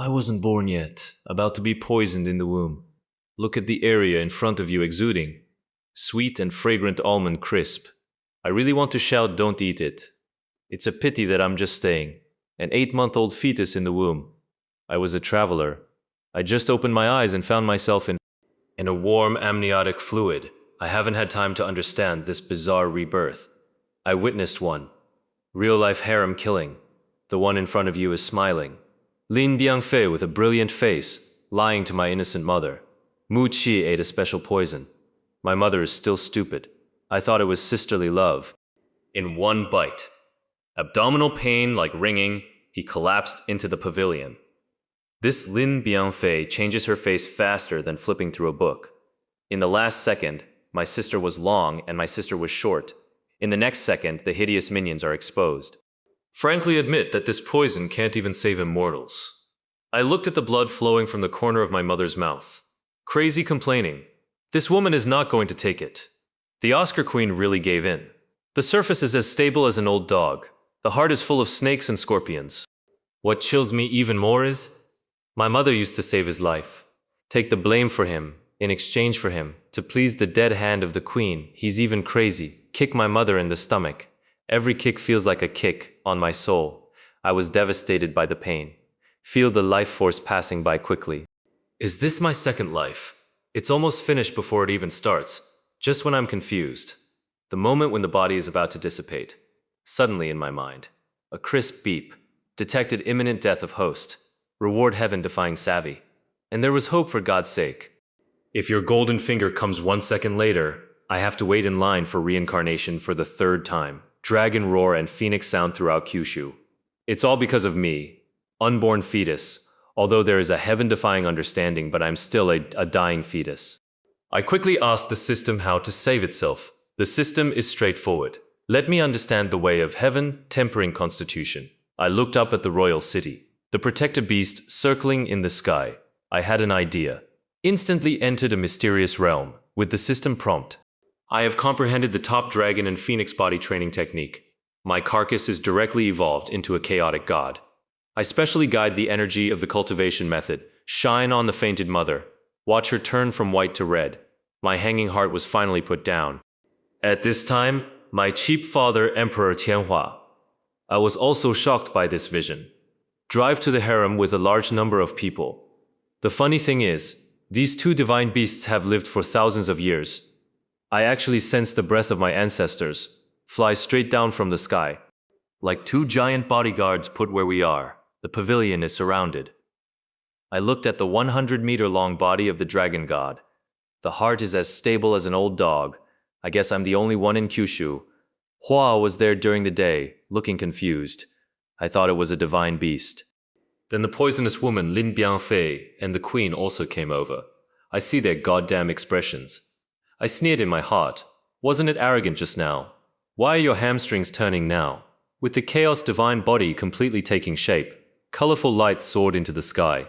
I wasn't born yet, about to be poisoned in the womb. Look at the area in front of you exuding. Sweet and fragrant almond crisp. I really want to shout, don't eat it. It's a pity that I'm just staying. An 8-month-old fetus in the womb. I was a traveler. I just opened my eyes and found myself in a warm amniotic fluid. I haven't had time to understand this bizarre rebirth. I witnessed one. Real-life harem killing. The one in front of you is smiling. Lin Biangfei with a brilliant face, lying to my innocent mother. Mu Qi ate a special poison. My mother is still stupid. I thought it was sisterly love. In one bite. Abdominal pain like ringing, he collapsed into the pavilion. This Lin Biangfei changes her face faster than flipping through a book. In the last second, my sister was long and my sister was short. In the next second, the hideous minions are exposed. Frankly admit that this poison can't even save immortals. I looked at the blood flowing from the corner of my mother's mouth. Crazy complaining. This woman is not going to take it. The Oscar Queen really gave in. The surface is as stable as an old dog. The heart is full of snakes and scorpions. What chills me even more is, my mother used to save his life. Take the blame for him, in exchange for him, to please the dead hand of the queen. He's even crazy. Kick my mother in the stomach. Every kick feels like a kick on my soul. I was devastated by the pain. Feel the life force passing by quickly. Is this my second life? It's almost finished before it even starts, just when I'm confused. The moment when the body is about to dissipate. Suddenly in my mind, a crisp beep, detected imminent death of host. Reward heaven defying savvy. And there was hope for God's sake. If your golden finger comes 1 second later, I have to wait in line for reincarnation for the 3rd time. Dragon roar and phoenix sound throughout Kyushu. It's all because of me, unborn fetus, although there is a heaven-defying understanding, but I'm still a dying fetus. I quickly asked the system how to save itself. The system is straightforward. Let me understand the way of heaven, tempering constitution. I looked up at the royal city, the protector beast circling in the sky. I had an idea. Instantly entered a mysterious realm, with the system prompt. I have comprehended the top dragon and phoenix body training technique. My carcass is directly evolved into a chaotic god. I specially guide the energy of the cultivation method. Shine on the fainted mother. Watch her turn from white to red. My hanging heart was finally put down. At this time, my cheap father, Emperor Tianhua. I was also shocked by this vision. Drive to the harem with a large number of people. The funny thing is, these 2 divine beasts have lived for thousands of years. I actually sensed the breath of my ancestors fly straight down from the sky. Like 2 giant bodyguards put where we are, the pavilion is surrounded. I looked at the 100-meter-long body of the dragon god. The heart is as stable as an old dog. I guess I'm the only one in Kyushu. Hua was there during the day, looking confused. I thought it was a divine beast. Then the poisonous woman Lin Biangfei and the queen also came over. I see their goddamn expressions. I sneered in my heart. Wasn't it arrogant just now? Why are your hamstrings turning now? With the chaos divine body completely taking shape, colorful lights soared into the sky.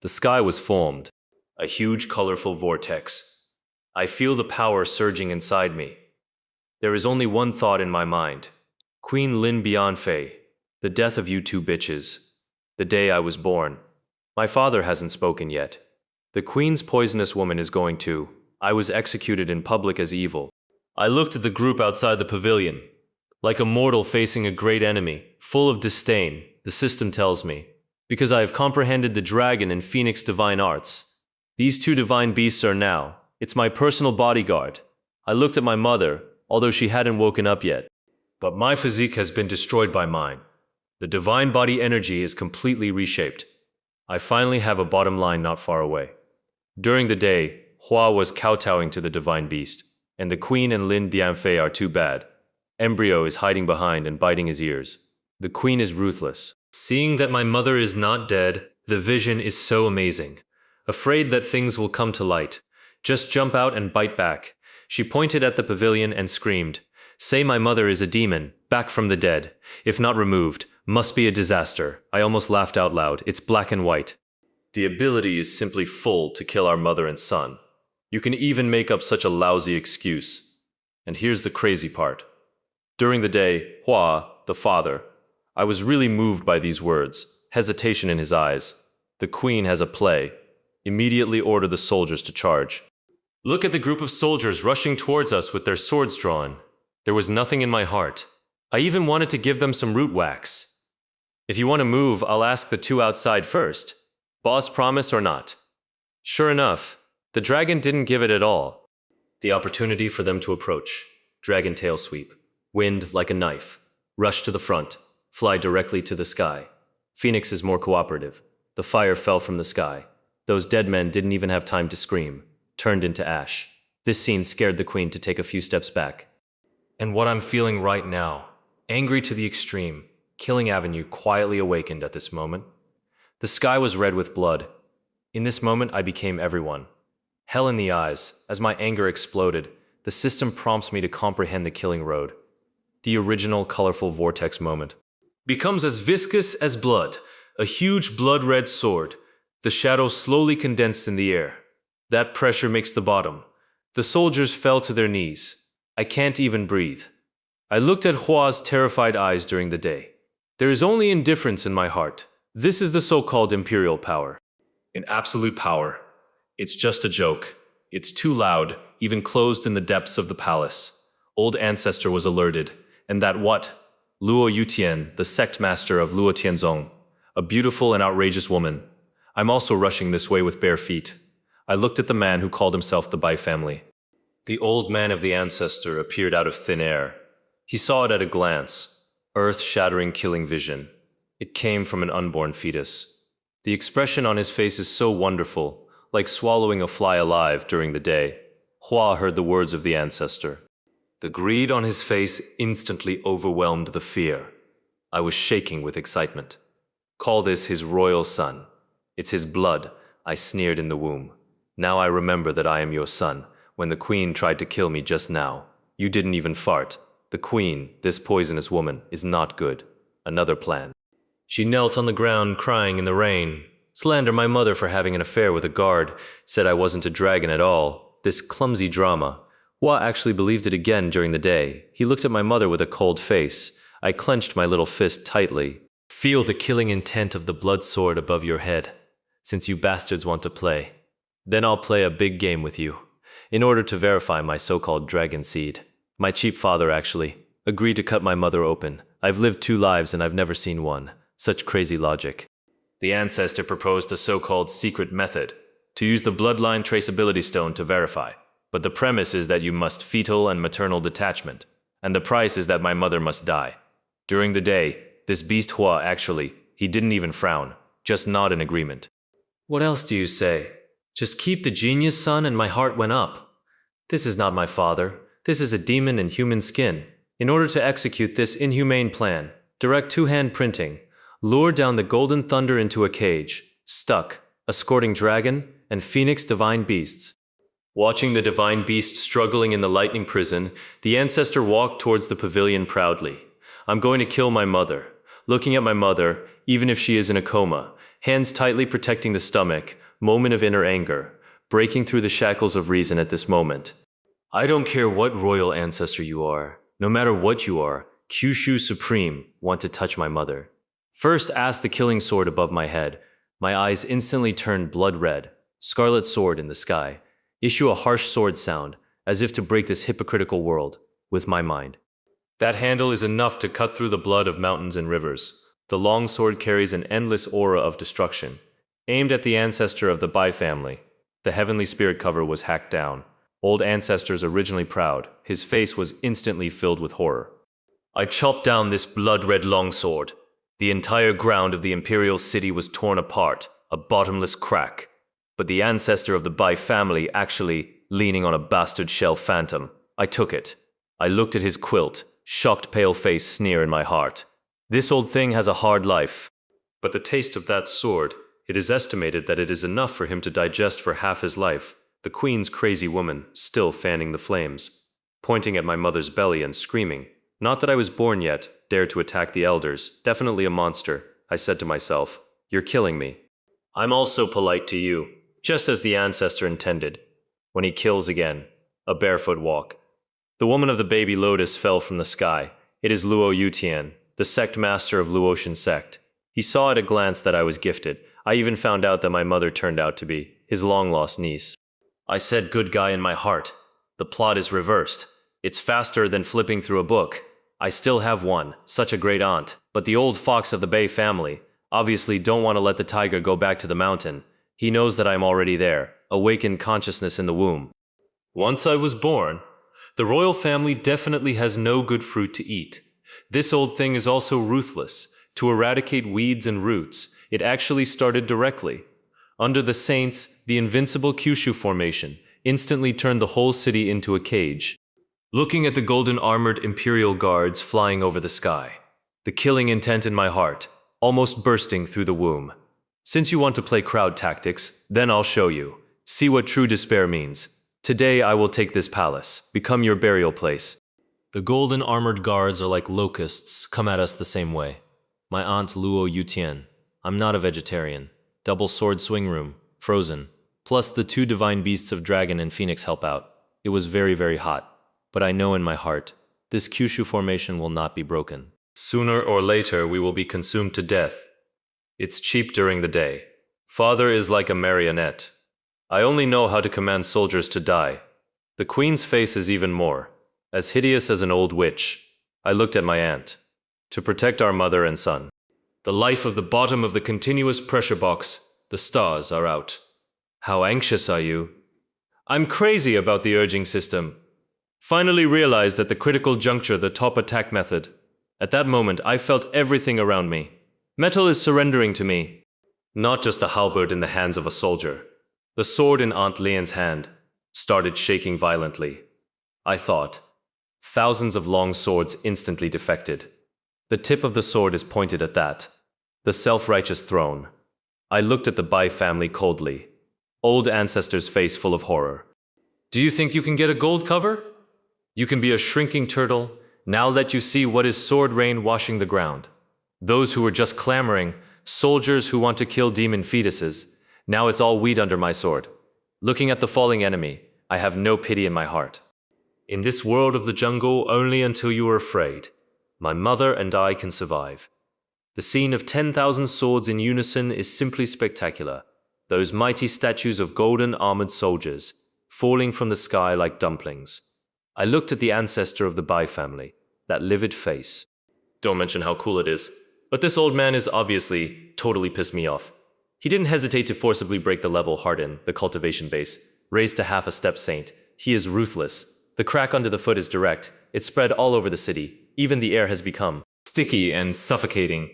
The sky was formed. A huge colorful vortex. I feel the power surging inside me. There is only one thought in my mind. Queen Lin Bianfei, the death of you 2 bitches. The day I was born. My father hasn't spoken yet. The queen's poisonous woman is going to. I was executed in public as evil. I looked at the group outside the pavilion. Like a mortal facing a great enemy, full of disdain, the system tells me. Because I have comprehended the dragon and phoenix divine arts. These 2 divine beasts are now. It's my personal bodyguard. I looked at my mother, although she hadn't woken up yet. But my physique has been destroyed by mine. The divine body energy is completely reshaped. I finally have a bottom line not far away. During the day, Hua was kowtowing to the divine beast, and the queen and Lin Bianfei are too bad. Embryo is hiding behind and biting his ears. The queen is ruthless. Seeing that my mother is not dead, the vision is so amazing. Afraid that things will come to light. Just jump out and bite back. She pointed at the pavilion and screamed, "Say my mother is a demon, back from the dead. If not removed, must be a disaster." I almost laughed out loud. It's black and white. The ability is simply full to kill our mother and son. You can even make up such a lousy excuse. And here's the crazy part. During the day, Hua, the father, I was really moved by these words, hesitation in his eyes. The queen has a play. Immediately order the soldiers to charge. Look at the group of soldiers rushing towards us with their swords drawn. There was nothing in my heart. I even wanted to give them some root wax. If you want to move, I'll ask the two outside first. Boss promise or not? Sure enough, the dragon didn't give it at all. The opportunity for them to approach. Dragon tail sweep. Wind like a knife. Rush to the front. Fly directly to the sky. Phoenix is more cooperative. The fire fell from the sky. Those dead men didn't even have time to scream. Turned into ash. This scene scared the queen to take a few steps back. And what I'm feeling right now, angry to the extreme, Killing Avenue quietly awakened at this moment. The sky was red with blood. In this moment, I became everyone. Hell in the eyes, as my anger exploded, the system prompts me to comprehend the killing road. The original colorful vortex moment. Becomes as viscous as blood, a huge blood-red sword. The shadows slowly condensed in the air. That pressure makes the bottom. The soldiers fell to their knees. I can't even breathe. I looked at Hua's terrified eyes during the day. There is only indifference in my heart. This is the so-called imperial power. In absolute power. It's just a joke. It's too loud, even closed in the depths of the palace. Old ancestor was alerted. And that what? Luo Yutian, the sect master of Luo Tianzong. A beautiful and outrageous woman. I'm also rushing this way with bare feet. I looked at the man who called himself the Bai family. The old man of the ancestor appeared out of thin air. He saw it at a glance. Earth-shattering killing vision. It came from an unborn fetus. The expression on his face is so wonderful, like swallowing a fly alive during the day. Hua heard the words of the ancestor. The greed on his face instantly overwhelmed the fear. I was shaking with excitement. Call this his royal son. It's his blood, I sneered in the womb. Now I remember that I am your son. When the queen tried to kill me just now, you didn't even fart. The queen, this poisonous woman, is not good. Another plan. She knelt on the ground crying in the rain. Slander my mother for having an affair with a guard. Said I wasn't a dragon at all. This clumsy drama. Hua actually believed it again during the day. He looked at my mother with a cold face. I clenched my little fist tightly. Feel the killing intent of the blood sword above your head. Since you bastards want to play. Then I'll play a big game with you. In order to verify my so-called dragon seed. My cheap father, actually, agreed to cut my mother open. I've lived 2 lives and I've never seen one. Such crazy logic. The ancestor proposed a so-called secret method, to use the bloodline traceability stone to verify. But the premise is that you must fetal and maternal detachment, and the price is that my mother must die. During the day, this beast Hua actually, he didn't even frown, just nod in agreement. What else do you say? Just keep the genius, son, and my heart went up. This is not my father. This is a demon in human skin. In order to execute this inhumane plan, direct 2-hand printing, lure down the golden thunder into a cage, stuck, escorting dragon and phoenix divine beasts. Watching the divine beast struggling in the lightning prison, the ancestor walked towards the pavilion proudly. I'm going to kill my mother. Looking at my mother, even if she is in a coma, hands tightly protecting the stomach, moment of inner anger, breaking through the shackles of reason at this moment. I don't care what royal ancestor you are, no matter what you are, Kyushu Supreme want to touch my mother. First ask the killing sword above my head. My eyes instantly turned blood red. Scarlet sword in the sky. Issue a harsh sword sound, as if to break this hypocritical world, with my mind. That handle is enough to cut through the blood of mountains and rivers. The long sword carries an endless aura of destruction. Aimed at the ancestor of the Bai family. The heavenly spirit cover was hacked down. Old ancestors originally proud, his face was instantly filled with horror. I chopped down this blood-red longsword. The entire ground of the imperial city was torn apart, a bottomless crack. But the ancestor of the Bai family actually, leaning on a bastard shell phantom. I took it. I looked at his quilt, shocked pale face sneer in my heart. This old thing has a hard life. But the taste of that sword, it is estimated that it is enough for him to digest for half his life. The queen's crazy woman, still fanning the flames, pointing at my mother's belly and screaming. Not that I was born yet, dared to attack the elders, definitely a monster. I said to myself, you're killing me. I'm also polite to you, just as the ancestor intended. When he kills again, a barefoot walk. The woman of the baby lotus fell from the sky. It is Luo Yutian, the sect master of Luotian sect. He saw at a glance that I was gifted. I even found out that my mother turned out to be his long-lost niece. I said good guy in my heart. The plot is reversed. It's faster than flipping through a book. I still have one, such a great aunt, but the old fox of the Bay family obviously don't want to let the tiger go back to the mountain. He knows that I'm already there, awakened consciousness in the womb. Once I was born, the royal family definitely has no good fruit to eat. This old thing is also ruthless. To eradicate weeds and roots, it actually started directly. Under the saints, the invincible Kyushu formation instantly turned the whole city into a cage. Looking at the golden armored imperial guards flying over the sky, the killing intent in my heart, almost bursting through the womb. Since you want to play crowd tactics, then I'll show you. See what true despair means. Today I will take this palace, become your burial place. The golden armored guards are like locusts, come at us the same way. My aunt Luo Yutian. I'm not a vegetarian. Double sword swing room, frozen. Plus the 2 divine beasts of dragon and phoenix help out. It was very, very hot. But I know in my heart, this Kyushu formation will not be broken. Sooner or later we will be consumed to death. It's cheap during the day. Father is like a marionette. I only know how to command soldiers to die. The queen's face is even more, as hideous as an old witch. I looked at my aunt. To protect our mother and son. The life of the bottom of the continuous pressure box, the stars are out. How anxious are you? I'm crazy about the urging system. Finally realized at the critical juncture the top attack method. At that moment I felt everything around me. Metal is surrendering to me. Not just a halberd in the hands of a soldier. The sword in Aunt Lian's hand started shaking violently. I thought. Thousands of long swords instantly defected. The tip of the sword is pointed at that. The self-righteous throne. I looked at the Bai family coldly. Old ancestor's face full of horror. Do you think you can get a gold cover? You can be a shrinking turtle. Now let you see what is sword rain washing the ground. Those who were just clamoring, soldiers who want to kill demon fetuses. Now it's all wheat under my sword. Looking at the falling enemy, I have no pity in my heart. In this world of the jungle, only until you are afraid. My mother and I can survive. The scene of 10,000 swords in unison is simply spectacular. Those mighty statues of golden armored soldiers, falling from the sky like dumplings. I looked at the ancestor of the Bai family, that livid face. Don't mention how cool it is, but this old man is obviously totally pissed me off. He didn't hesitate to forcibly break the level harden, the cultivation base, raised to half a step saint. He is ruthless. The crack under the foot is direct. It's spread all over the city. Even the air has become sticky and suffocating.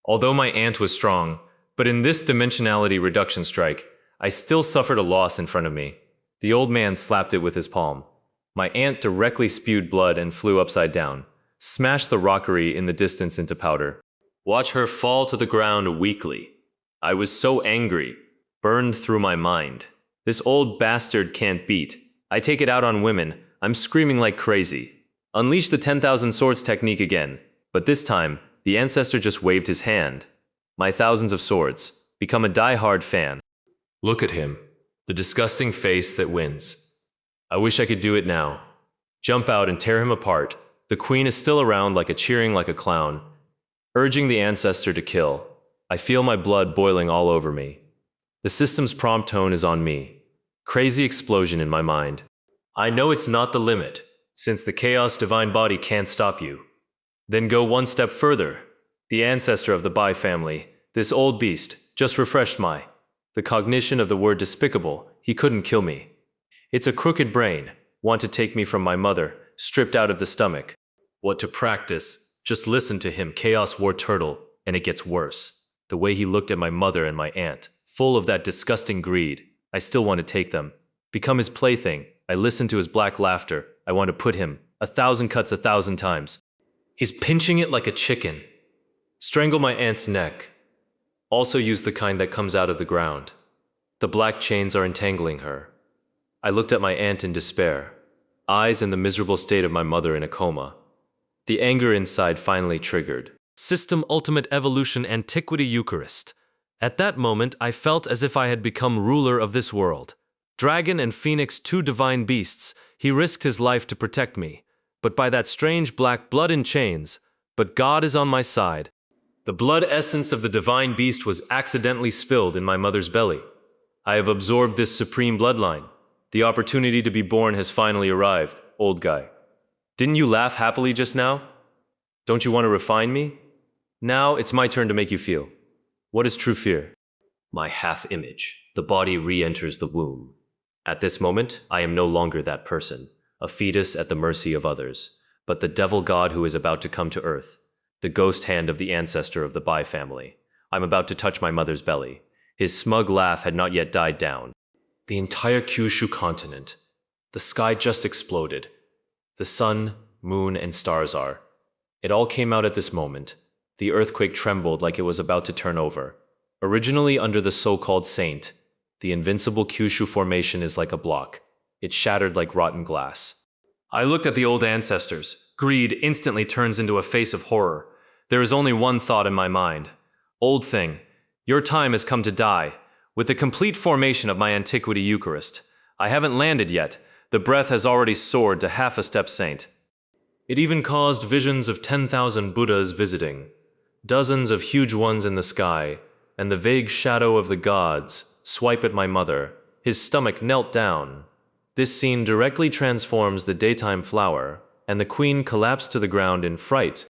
Although my aunt was strong, but in this dimensionality reduction strike, I still suffered a loss in front of me. The old man slapped it with his palm. My aunt directly spewed blood and flew upside down, smashed the rockery in the distance into powder. Watch her fall to the ground weakly. I was so angry, burned through my mind. This old bastard can't beat. I take it out on women. I'm screaming like crazy. Unleash the 10,000 swords technique again, but this time, the ancestor just waved his hand. My thousands of swords. Become a die-hard fan. Look at him. The disgusting face that wins. I wish I could do it now. Jump out and tear him apart. The queen is still around cheering like a clown, urging the ancestor to kill. I feel my blood boiling all over me. The system's prompt tone is on me. Crazy explosion in my mind. I know it's not the limit, since the chaos divine body can't stop you. Then go one step further. The ancestor of the Bai family, this old beast, just refreshed the cognition of the word despicable. He couldn't kill me. It's a crooked brain, want to take me from my mother, stripped out of the stomach. What to practice? Just listen to him, Chaos War Turtle, and it gets worse. The way he looked at my mother and my aunt, full of that disgusting greed. I still want to take them. Become his plaything. I listen to his black laughter. I want to put him 1,000 cuts 1,000 times. He's pinching it like a chicken. Strangle my aunt's neck. Also use the kind that comes out of the ground. The black chains are entangling her. I looked at my aunt in despair, eyes in the miserable state of my mother in a coma. The anger inside finally triggered. System Ultimate Evolution Antiquity Eucharist. At that moment, I felt as if I had become ruler of this world. Dragon and Phoenix, 2 divine beasts, he risked his life to protect me. But by that strange black blood in chains, but God is on my side. The blood essence of the divine beast was accidentally spilled in my mother's belly. I have absorbed this supreme bloodline. The opportunity to be born has finally arrived, old guy. Didn't you laugh happily just now? Don't you want to refine me? Now it's my turn to make you feel. What is true fear? My half-image. The body re-enters the womb. At this moment, I am no longer that person, a fetus at the mercy of others, but the devil god who is about to come to earth, the ghost hand of the ancestor of the Bai family. I'm about to touch my mother's belly. His smug laugh had not yet died down. The entire Kyushu continent. The sky just exploded. The sun, moon, and stars are. It all came out at this moment. The earthquake trembled like it was about to turn over. Originally under the so-called saint, the invincible Kyushu formation is like a block. It shattered like rotten glass. I looked at the old ancestors. Greed instantly turns into a face of horror. There is only one thought in my mind. Old thing, your time has come to die. With the complete formation of my antiquity Eucharist, I haven't landed yet. The breath has already soared to half a step saint. It even caused visions of 10,000 Buddhas visiting, dozens of huge ones in the sky, and the vague shadow of the gods swipe at my mother. His stomach knelt down. This scene directly transforms the daytime flower, and the queen collapsed to the ground in fright.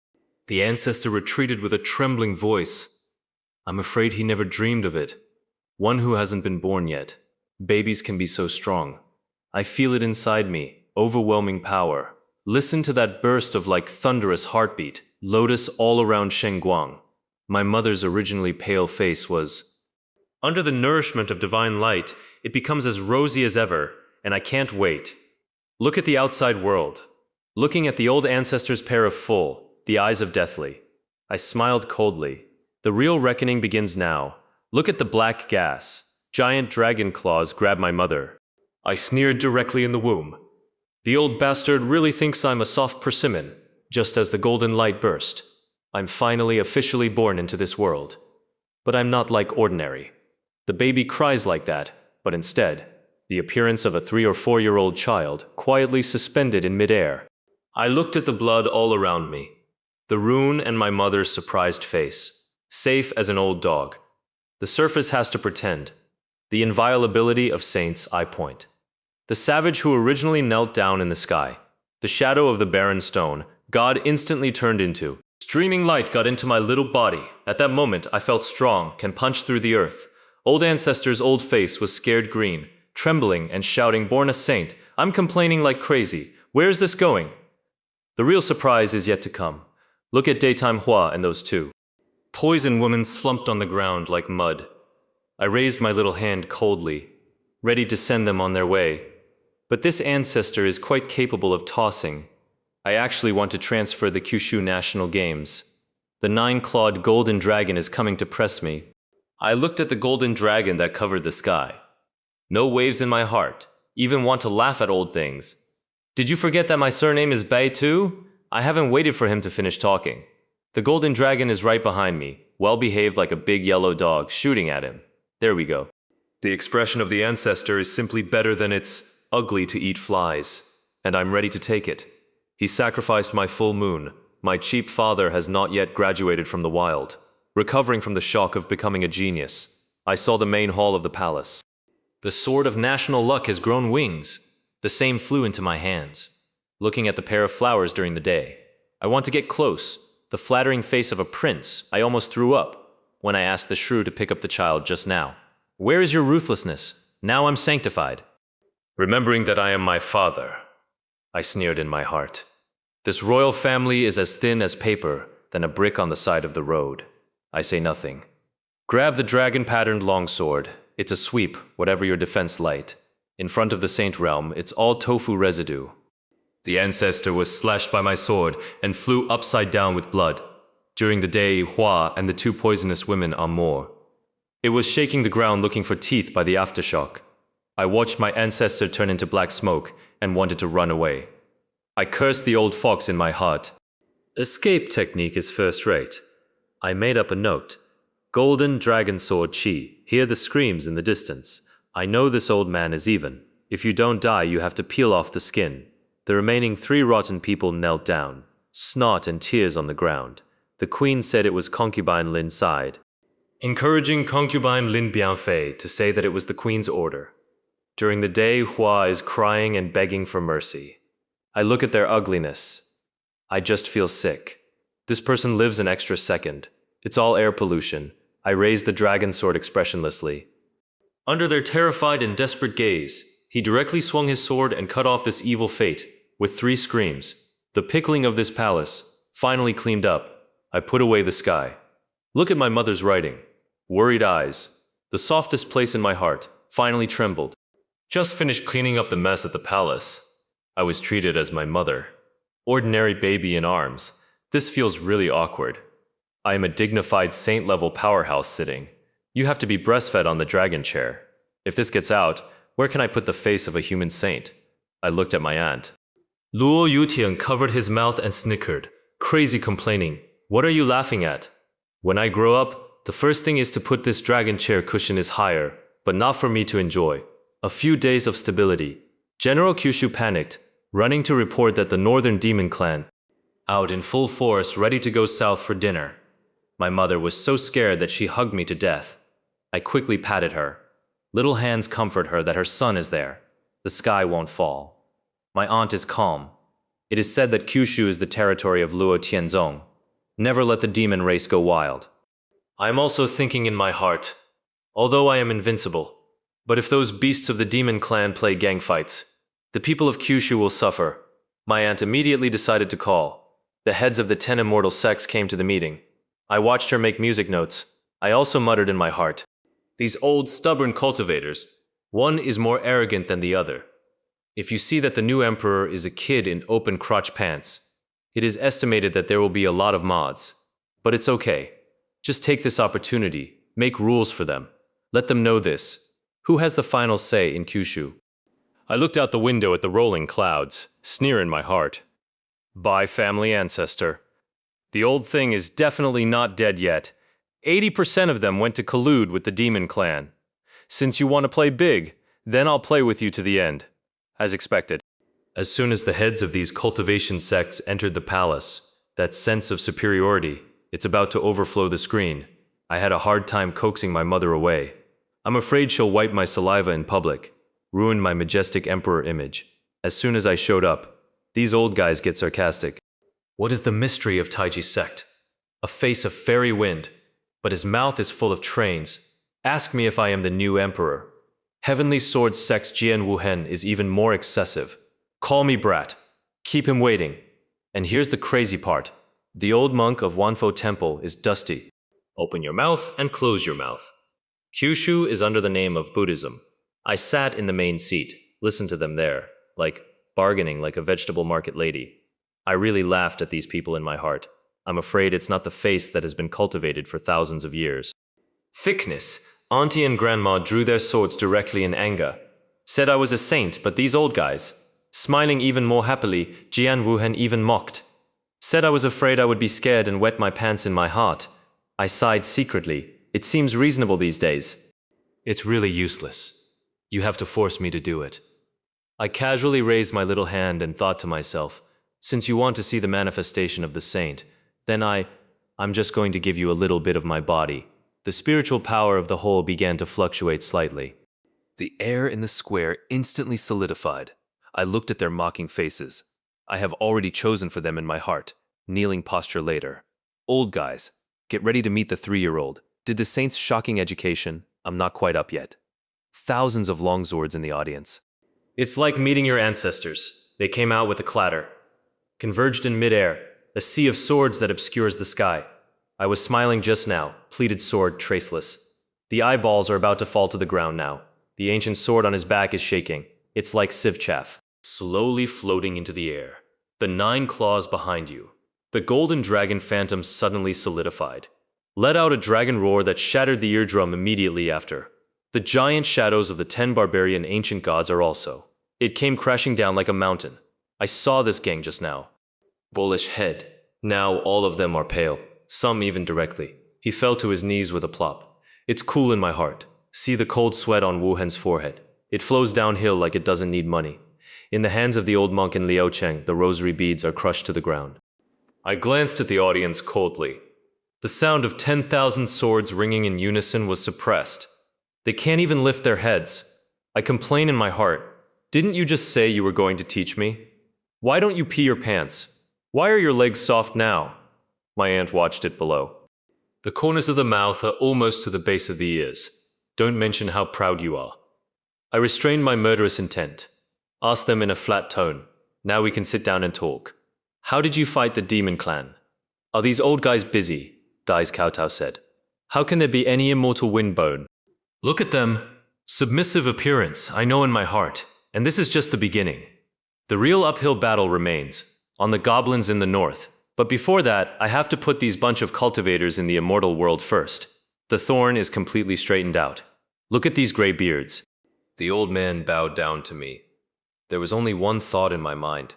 The ancestor retreated with a trembling voice. I'm afraid he never dreamed of it. One who hasn't been born yet. Babies can be so strong. I feel it inside me, overwhelming power. Listen to that burst of like thunderous heartbeat, lotus all around Shengguang. My mother's originally pale face was. Under the nourishment of divine light, it becomes as rosy as ever, and I can't wait. Look at the outside world. Looking at the old ancestor's pair of full, the eyes of deathly. I smiled coldly. The real reckoning begins now. Look at the black gas. Giant dragon claws grab my mother. I sneered directly in the womb. The old bastard really thinks I'm a soft persimmon, just as the golden light burst. I'm finally officially born into this world. But I'm not like ordinary. The baby cries like that, but instead, the appearance of a 3 or 4-year-old child, quietly suspended in midair. I looked at the blood all around me. The rune and my mother's surprised face. Safe as an old dog. The surface has to pretend. The inviolability of saints I point. The savage who originally knelt down in the sky. The shadow of the barren stone, God instantly turned into. Streaming light got into my little body. At that moment, I felt strong, can punch through the earth. Old ancestor's old face was scared green, trembling and shouting, born a saint. I'm complaining like crazy. Where is this going? The real surprise is yet to come. Look at Daytime Hua and those two. Poison woman slumped on the ground like mud. I raised my little hand coldly, ready to send them on their way. But this ancestor is quite capable of tossing. I actually want to transfer the Kyushu National Games. The 9-clawed golden dragon is coming to press me. I looked at the golden dragon that covered the sky. No waves in my heart. Even want to laugh at old things. Did you forget that my surname is Bai too? I haven't waited for him to finish talking. The golden dragon is right behind me, well behaved like a big yellow dog, shooting at him. There we go. The expression of the ancestor is simply better than its ugly to eat flies, and I'm ready to take it. He sacrificed my full moon. My cheap father has not yet graduated from the wild. Recovering from the shock of becoming a genius, I saw the main hall of the palace. The sword of national luck has grown wings. The same flew into my hands. Looking at the pair of flowers during the day, I want to get close. The flattering face of a prince, I almost threw up when I asked the shrew to pick up the child just now. Where is your ruthlessness? Now I'm sanctified. Remembering that I am my father, I sneered in my heart. This royal family is as thin as paper than a brick on the side of the road. I say nothing. Grab the dragon-patterned longsword. It's a sweep, whatever your defense light. In front of the saint realm, it's all tofu residue. The ancestor was slashed by my sword and flew upside down with blood. During the day, Hua and the 2 poisonous women are more. It was shaking the ground looking for teeth by the aftershock. I watched my ancestor turn into black smoke and wanted to run away. I cursed the old fox in my heart. Escape technique is first rate. I made up a note. Golden dragon sword chi. Hear the screams in the distance. I know this old man is even. If you don't die, you have to peel off the skin. The remaining 3 rotten people knelt down, snot and tears on the ground. The queen said it was concubine Lin sighed, encouraging concubine Lin Bianfei to say that it was the queen's order. During the day, Hua is crying and begging for mercy. I look at their ugliness. I just feel sick. This person lives an extra second. It's all air pollution. I raise the dragon sword expressionlessly. Under their terrified and desperate gaze, he directly swung his sword and cut off this evil fate, with 3 screams. The pickling of this palace, finally cleaned up. I put away the sky. Look at my mother's writing. Worried eyes. The softest place in my heart, finally trembled. Just finished cleaning up the mess at the palace. I was treated as my mother. Ordinary baby in arms. This feels really awkward. I am a dignified saint-level powerhouse sitting. You have to be breastfed on the dragon chair. If this gets out, where can I put the face of a human saint? I looked at my aunt. Luo Yutian covered his mouth and snickered, crazy complaining. What are you laughing at? When I grow up, the first thing is to put this dragon chair cushion is higher, but not for me to enjoy. A few days of stability. General Kyushu panicked, running to report that the northern demon clan, out in full force, ready to go south for dinner. My mother was so scared that she hugged me to death. I quickly patted her. Little hands comfort her that her son is there. The sky won't fall. My aunt is calm. It is said that Kyushu is the territory of Luo Tianzong. Never let the demon race go wild. I am also thinking in my heart, although I am invincible, but if those beasts of the demon clan play gang fights, the people of Kyushu will suffer. My aunt immediately decided to call. The heads of the 10 immortal sects came to the meeting. I watched her make music notes. I also muttered in my heart, these old stubborn cultivators, one is more arrogant than the other. If you see that the new emperor is a kid in open crotch pants, it is estimated that there will be a lot of mods. But it's okay. Just take this opportunity, make rules for them. Let them know this. Who has the final say in Kyushu? I looked out the window at the rolling clouds, sneer in my heart. Bye, family ancestor. The old thing is definitely not dead yet. 80% of them went to collude with the demon clan. Since you want to play big, then I'll play with you to the end. As expected. As soon as the heads of these cultivation sects entered the palace, that sense of superiority, it's about to overflow the screen. I had a hard time coaxing my mother away. I'm afraid she'll wipe my saliva in public, ruin my majestic emperor image. As soon as I showed up, these old guys get sarcastic. What is the mystery of Taiji's sect? A face of fairy wind, but his mouth is full of trains. Ask me if I am the new emperor. Heavenly Sword sect's Jian Wuhen is even more excessive. Call me brat. Keep him waiting. And here's the crazy part. The old monk of Wanfo Temple is dusty. Open your mouth and close your mouth. Kyushu is under the name of Buddhism. I sat in the main seat, listened to them there, bargaining like a vegetable market lady. I really laughed at these people in my heart. I'm afraid it's not the face that has been cultivated for thousands of years. Thickness. Auntie and Grandma drew their swords directly in anger. Said I was a saint, but these old guys, smiling even more happily, Jian Wuhen even mocked. Said I was afraid I would be scared and wet my pants in my heart. I sighed secretly. It seems reasonable these days. It's really useless. You have to force me to do it. I casually raised my little hand and thought to myself, since you want to see the manifestation of the saint, then I'm just going to give you a little bit of my body. The spiritual power of the whole began to fluctuate slightly. The air in the square instantly solidified. I looked at their mocking faces. I have already chosen for them in my heart, kneeling posture later. Old guys, get ready to meet the 3-year-old. Did the saint's shocking education? I'm not quite up yet. Thousands of longswords in the audience. It's like meeting your ancestors. They came out with a clatter. Converged in midair, a sea of swords that obscures the sky. I was smiling just now, pleated sword traceless. The eyeballs are about to fall to the ground now. The ancient sword on his back is shaking. It's like sieve chaff, slowly floating into the air. The 9 claws behind you. The golden dragon phantom suddenly solidified. Let out a dragon roar that shattered the eardrum immediately after. The giant shadows of the 10 barbarian ancient gods are also. It came crashing down like a mountain. I saw this gang just now. Bullish head. Now all of them are pale. Some even directly. He fell to his knees with a plop. It's cool in my heart. See the cold sweat on Wuhen's forehead. It flows downhill like it doesn't need money. In the hands of the old monk in Liaocheng, the rosary beads are crushed to the ground. I glanced at the audience coldly. The sound of 10,000 swords ringing in unison was suppressed. They can't even lift their heads. I complain in my heart. Didn't you just say you were going to teach me? Why don't you pee your pants? Why are your legs soft now? My aunt watched it below. The corners of the mouth are almost to the base of the ears. Don't mention how proud you are. I restrained my murderous intent. Asked them in a flat tone. Now we can sit down and talk. How did you fight the demon clan? Are these old guys busy? Dai's Kowtow said. How can there be any immortal windbone? Look at them. Submissive appearance, I know in my heart. And this is just the beginning. The real uphill battle remains, on the goblins in the north. But before that, I have to put these bunch of cultivators in the immortal world first. The thorn is completely straightened out. Look at these gray beards. The old man bowed down to me. There was only one thought in my mind.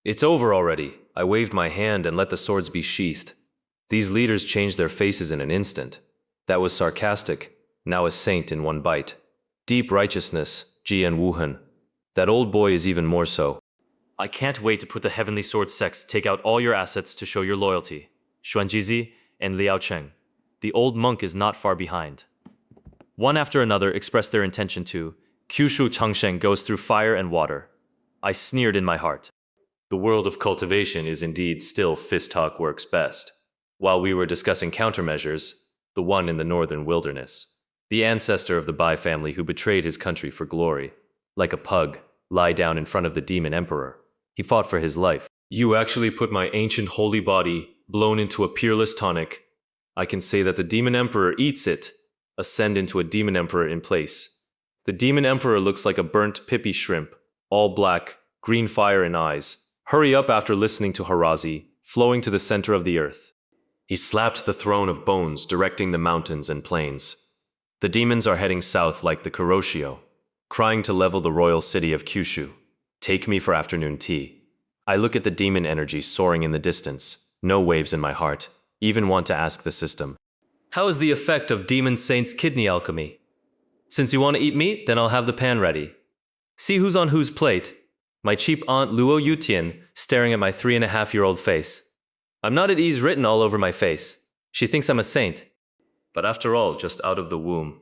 It's over already. I waved my hand and let the swords be sheathed. These leaders changed their faces in an instant. That was sarcastic, now a saint in one bite. Deep righteousness, Jian Wuhan. That old boy is even more so. I can't wait to put the heavenly sword sects take out all your assets to show your loyalty. Xuanjizi and Liao Cheng. The old monk is not far behind. One after another expressed their intention to. Kyushu Changsheng goes through fire and water. I sneered in my heart. The world of cultivation is indeed still fist talk works best. While we were discussing countermeasures, the one in the northern wilderness, the ancestor of the Bai family who betrayed his country for glory, like a pug, lie down in front of the demon emperor. He fought for his life. You actually put my ancient holy body, blown into a peerless tonic. I can say that the demon emperor eats it, ascend into a demon emperor in place. The demon emperor looks like a burnt pippy shrimp, all black, green fire in eyes. Hurry up after listening to Harazi, flowing to the center of the earth. He slapped the throne of bones, directing the mountains and plains. The demons are heading south like the Kuroshio, crying to level the royal city of Kyushu. Take me for afternoon tea. I look at the demon energy soaring in the distance. No waves in my heart. Even want to ask the system. How is the effect of demon saint's kidney alchemy? Since you want to eat meat, then I'll have the pan ready. See who's on whose plate. My cheap aunt Luo Yutian staring at my 3.5-year-old face. I'm not at ease written all over my face. She thinks I'm a saint. But after all, just out of the womb.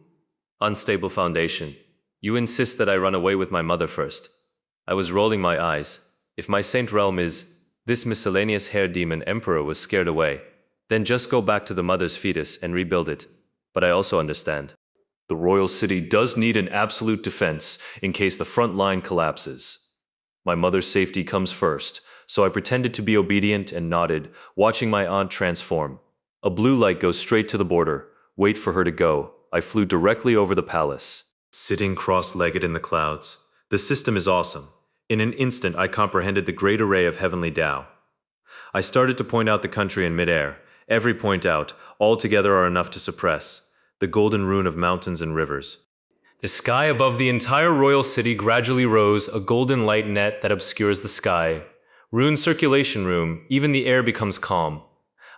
Unstable foundation. You insist that I run away with my mother first. I was rolling my eyes. If my saint realm is, this miscellaneous hair demon emperor was scared away, then just go back to the mother's fetus and rebuild it. But I also understand. The royal city does need an absolute defense in case the front line collapses. My mother's safety comes first, so I pretended to be obedient and nodded, watching my aunt transform. A blue light goes straight to the border. Wait for her to go. I flew directly over the palace. Sitting cross-legged in the clouds. The system is awesome. In an instant, I comprehended the great array of heavenly Tao. I started to point out the country in midair. Every point out, all together are enough to suppress. The golden rune of mountains and rivers. The sky above the entire royal city gradually rose, a golden light net that obscures the sky. Rune circulation room, even the air becomes calm.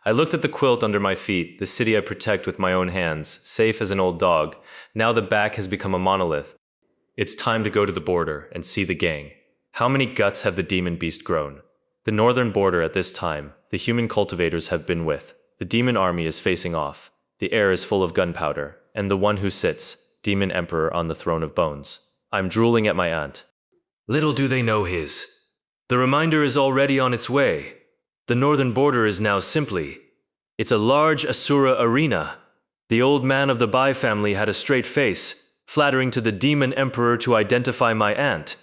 I looked at the quilt under my feet, the city I protect with my own hands, safe as an old dog. Now the back has become a monolith. It's time to go to the border and see the gang. How many guts have the demon beast grown? The northern border at this time, the human cultivators have been with. The demon army is facing off. The air is full of gunpowder, and the one who sits, demon emperor on the throne of bones. I'm drooling at my aunt. Little do they know his. The reminder is already on its way. The northern border is now simply. It's a large Asura arena. The old man of the Bai family had a straight face, flattering to the demon emperor to identify my aunt.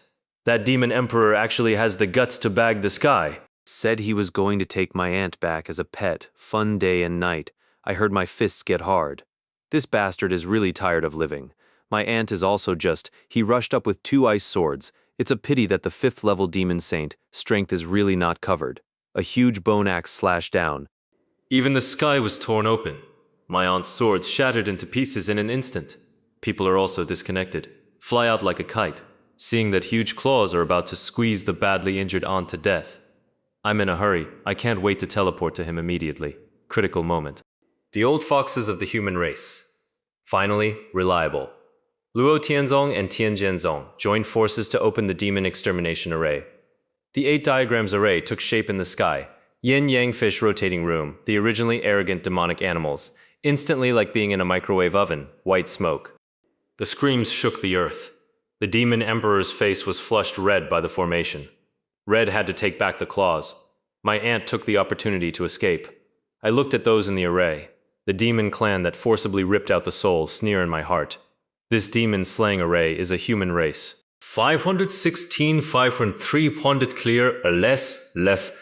That demon emperor actually has the guts to bag the sky. Said he was going to take my aunt back as a pet, fun day and night. I heard my fists get hard. This bastard is really tired of living. My aunt is also just, he rushed up with 2 ice swords. It's a pity that the 5th level demon saint, strength is really not covered. A huge bone axe slashed down. Even the sky was torn open. My aunt's swords shattered into pieces in an instant. People are also disconnected. Fly out like a kite, seeing that huge claws are about to squeeze the badly injured aunt to death. I'm in a hurry. I can't wait to teleport to him immediately. Critical moment. The old foxes of the human race. Finally, reliable. Luo Tianzong and Tian Jianzong joined forces to open the demon extermination array. The 8 diagrams array took shape in the sky, Yin-yang fish rotating room, the originally arrogant demonic animals, instantly like being in a microwave oven, white smoke. The screams shook the earth. The demon emperor's face was flushed red by the formation. Red had to take back the claws. My aunt took the opportunity to escape. I looked at those in the array. The demon clan that forcibly ripped out the soul sneer in my heart. This demon slaying array is a human race. 516, 503 clear, less, left,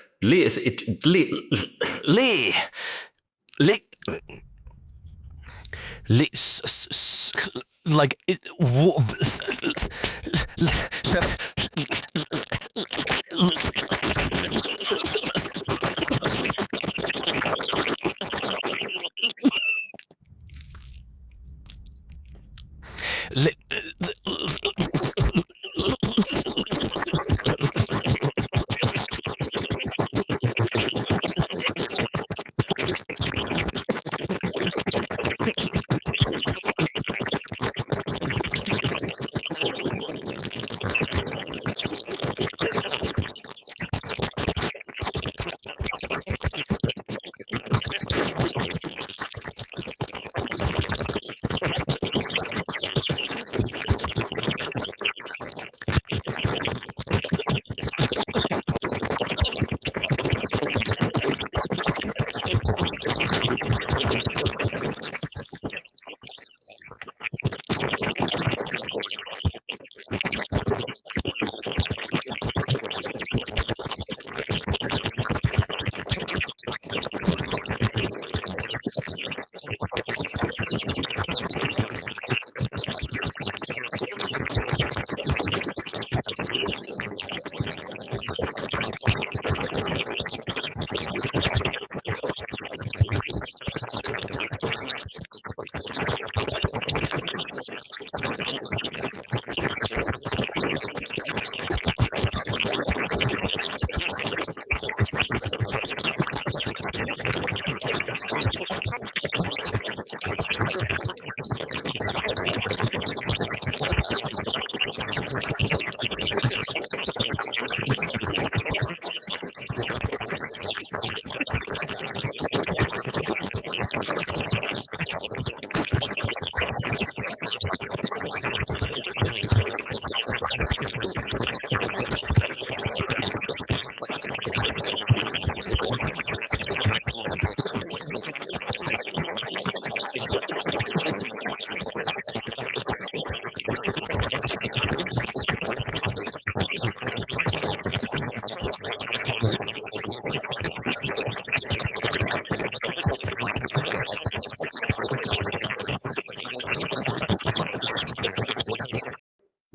like it,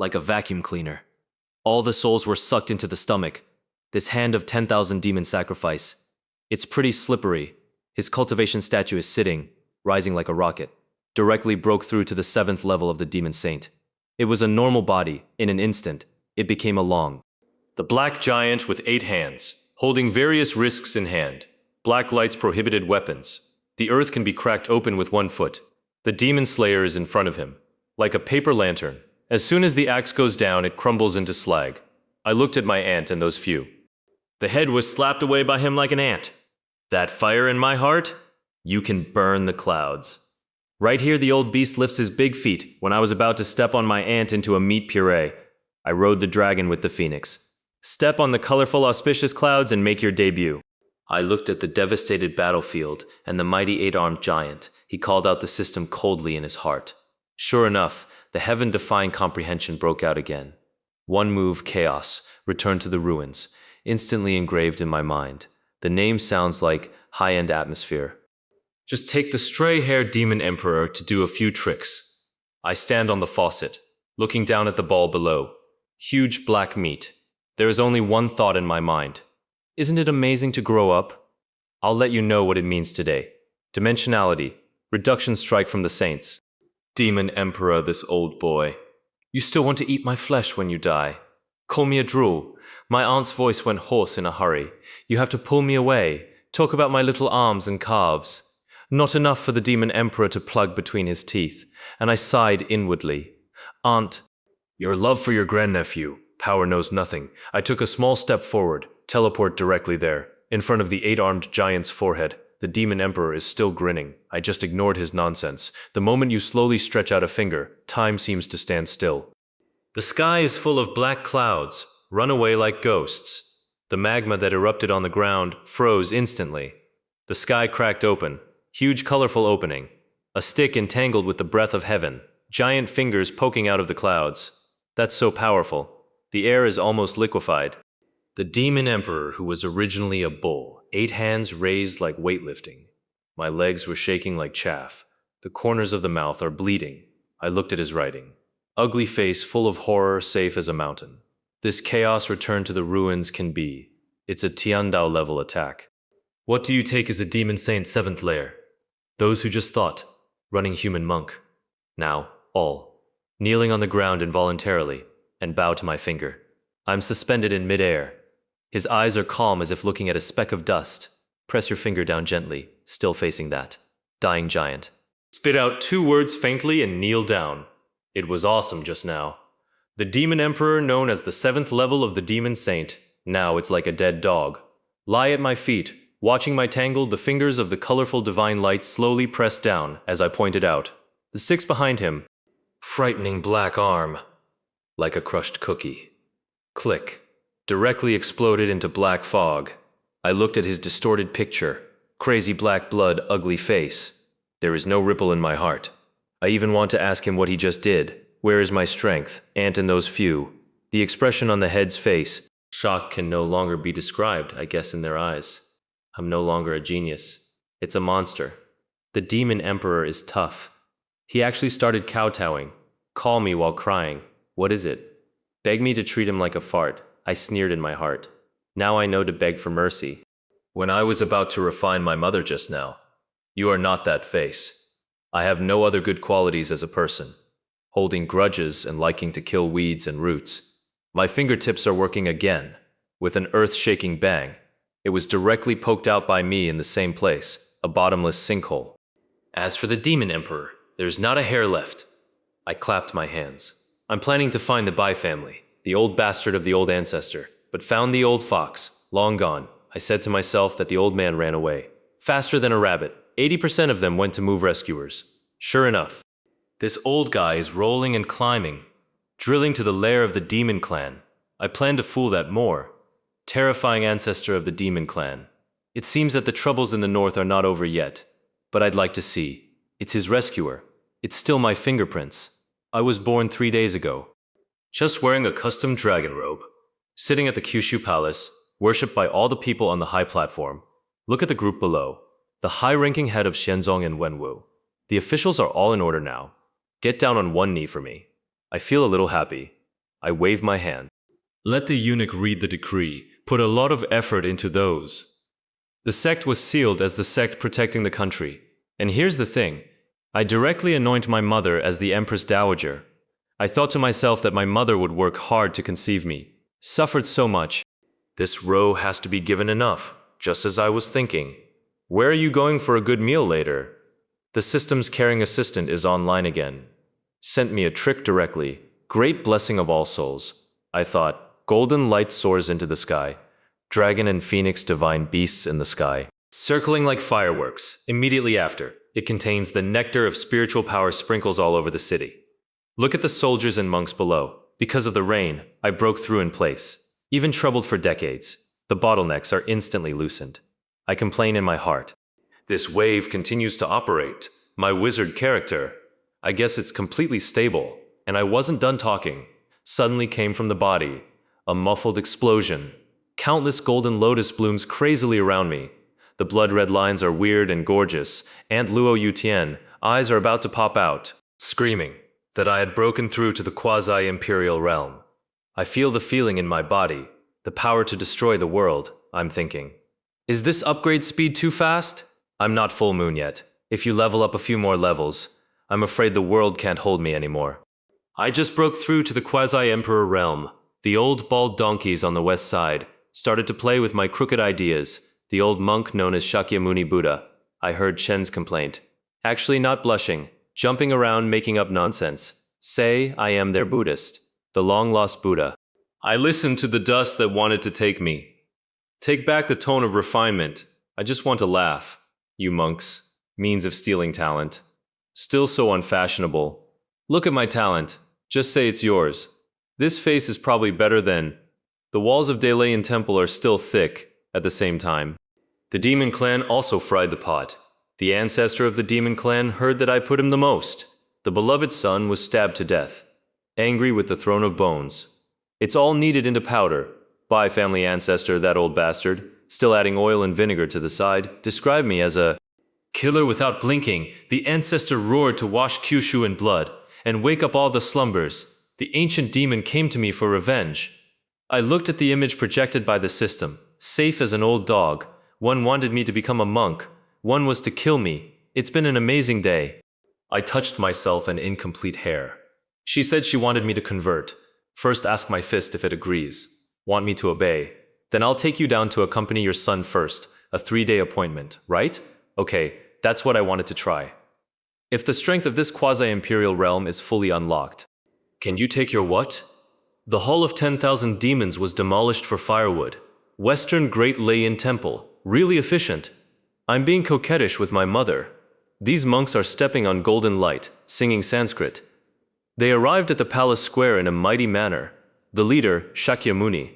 like a vacuum cleaner. All the souls were sucked into the stomach. This hand of 10,000 demon sacrifice. It's pretty slippery. His cultivation statue is sitting, rising like a rocket. Directly broke through to the 7th level of the demon saint. It was a normal body. In an instant, it became a long. The black giant with 8 hands, holding various risks in hand. Black lights prohibited weapons. The earth can be cracked open with 1 foot. The demon slayer is in front of him, like a paper lantern. As soon as the axe goes down, it crumbles into slag. I looked at my aunt and those few. The head was slapped away by him like an ant. That fire in my heart? You can burn the clouds. Right here the old beast lifts his big feet when I was about to step on my aunt into a meat puree. I rode the dragon with the phoenix. Step on the colorful auspicious clouds and make your debut. I looked at the devastated battlefield and the mighty 8-armed giant. He called out the system coldly in his heart. Sure enough, the heaven-defying comprehension broke out again. 1 move, chaos, returned to the ruins, instantly engraved in my mind. The name sounds like high-end atmosphere. Just take the stray-haired demon emperor to do a few tricks. I stand on the faucet, looking down at the ball below. Huge black meat. There is only one thought in my mind. Isn't it amazing to grow up? I'll let you know what it means today. Dimensionality. Reduction strike from the saints. Demon Emperor, this old boy. You still want to eat my flesh when you die. Call me a drool. My aunt's voice went hoarse in a hurry. You have to pull me away. Talk about my little arms and calves. Not enough for the Demon Emperor to plug between his teeth, and I sighed inwardly. Aunt, your love for your grandnephew. Power knows nothing. I took a small step forward. Teleport directly there. In front of the 8-armed giant's forehead, the demon emperor is still grinning. I just ignored his nonsense. The moment you slowly stretch out a finger, time seems to stand still. The sky is full of black clouds, run away like ghosts. The magma that erupted on the ground froze instantly. The sky cracked open, huge colorful opening. A stick entangled with the breath of heaven, giant fingers poking out of the clouds. That's so powerful. The air is almost liquefied. The demon emperor, who was originally a bull, 8 hands raised like weightlifting. My legs were shaking like chaff. The corners of the mouth are bleeding. I looked at his writing. Ugly face full of horror, safe as a mountain. This chaos return to the ruins can be. It's a Tiandao level attack. What do you take as a demon saint 7th layer? Those who just thought. Running human monk. Now, all. Kneeling on the ground involuntarily, and bow to my finger. I'm suspended in midair. His eyes are calm as if looking at a speck of dust. Press your finger down gently, still facing that. Dying giant. Spit out 2 words faintly and kneel down. It was awesome just now. The demon emperor, known as the 7th level of the demon saint, now it's like a dead dog. Lie at my feet, watching my tangled the fingers of the colorful divine light slowly press down as I pointed out. The 6 behind him. Frightening black arm. Like a crushed cookie. Click. Directly exploded into black fog. I looked at his distorted picture. Crazy black blood, ugly face. There is no ripple in my heart. I even want to ask him what he just did. Where is my strength? Ant in those few. The expression on the head's face. Shock can no longer be described, I guess, in their eyes. I'm no longer a genius. It's a monster. The demon emperor is tough. He actually started kowtowing. Call me while crying. What is it? Beg me to treat him like a fart. I sneered in my heart. Now I know to beg for mercy. When I was about to refine my mother just now, you are not that face. I have no other good qualities as a person. Holding grudges and liking to kill weeds and roots. My fingertips are working again. With an earth-shaking bang. It was directly poked out by me in the same place, a bottomless sinkhole. As for the demon emperor, there's not a hair left. I clapped my hands. I'm planning to find the Bai family. The old bastard of the old ancestor, but found the old fox, long gone. I said to myself that the old man ran away. Faster than a rabbit. 80% of them went to move rescuers. Sure enough. This old guy is rolling and climbing, drilling to the lair of the demon clan. I plan to fool that more. Terrifying ancestor of the demon clan. It seems that the troubles in the north are not over yet, but I'd like to see. It's his rescuer. It's still my fingerprints. I was born 3 days ago. Just wearing a custom dragon robe. Sitting at the Kyushu Palace, worshipped by all the people on the high platform. Look at the group below. The high-ranking head of Shenzong and Wenwu. The officials are all in order now. Get down on one knee for me. I feel a little happy. I wave my hand. Let the eunuch read the decree. Put a lot of effort into those. The sect was sealed as the sect protecting the country. And here's the thing. I directly anoint my mother as the Empress Dowager. I thought to myself that my mother would work hard to conceive me. Suffered so much. This row has to be given enough, just as I was thinking. Where are you going for a good meal later? The system's caring assistant is online again. Sent me a trick directly. Great blessing of all souls. I thought, golden light soars into the sky. Dragon and phoenix divine beasts in the sky. Circling like fireworks. Immediately after, it contains the nectar of spiritual power sprinkles all over the city. Look at the soldiers and monks below. Because of the rain, I broke through in place. Even troubled for decades, the bottlenecks are instantly loosened. I complain in my heart. This wave continues to operate. My wizard character. I guess it's completely stable. And I wasn't done talking. Suddenly came from the body. A muffled explosion. Countless golden lotus blooms crazily around me. The blood-red lines are weird and gorgeous. Aunt Luo Yutian, eyes are about to pop out. Screaming. That I had broken through to the quasi-imperial realm. I feel the feeling in my body, the power to destroy the world, I'm thinking. Is this upgrade speed too fast? I'm not full moon yet. If you level up a few more levels, I'm afraid the world can't hold me anymore. I just broke through to the quasi-emperor realm. The old bald donkeys on the west side started to play with my crooked ideas. The old monk known as Shakyamuni Buddha. I heard Chen's complaint. Actually not blushing. Jumping around making up nonsense. Say, I am their Buddhist. The long-lost Buddha. I listened to the dust that wanted to take me. Take back the tone of refinement. I just want to laugh. You monks. Means of stealing talent. Still so unfashionable. Look at my talent. Just say it's yours. This face is probably better than... The walls of Delayan Temple are still thick, at the same time. The demon clan also fried the pot. The ancestor of the demon clan heard that I put him the most. The beloved son was stabbed to death. Angry with the throne of bones. It's all kneaded into powder. Bye, family ancestor, that old bastard. Still adding oil and vinegar to the side. Described me as a... Killer without blinking. The ancestor roared to wash Kyushu in blood and wake up all the slumbers. The ancient demon came to me for revenge. I looked at the image projected by the system. Safe as an old dog. One wanted me to become a monk. One was to kill me. It's been an amazing day. I touched myself an incomplete hair. She said she wanted me to convert. First ask my fist if it agrees. Want me to obey. Then I'll take you down to accompany your son first. A 3-day appointment, right? Okay, that's what I wanted to try. If the strength of this quasi-imperial realm is fully unlocked. Can you take your what? The Hall of 10,000 Demons was demolished for firewood. Western Great Lay-in Temple. Really efficient. I'm being coquettish with my mother. These monks are stepping on golden light, singing Sanskrit. They arrived at the palace square in a mighty manner. The leader, Shakyamuni,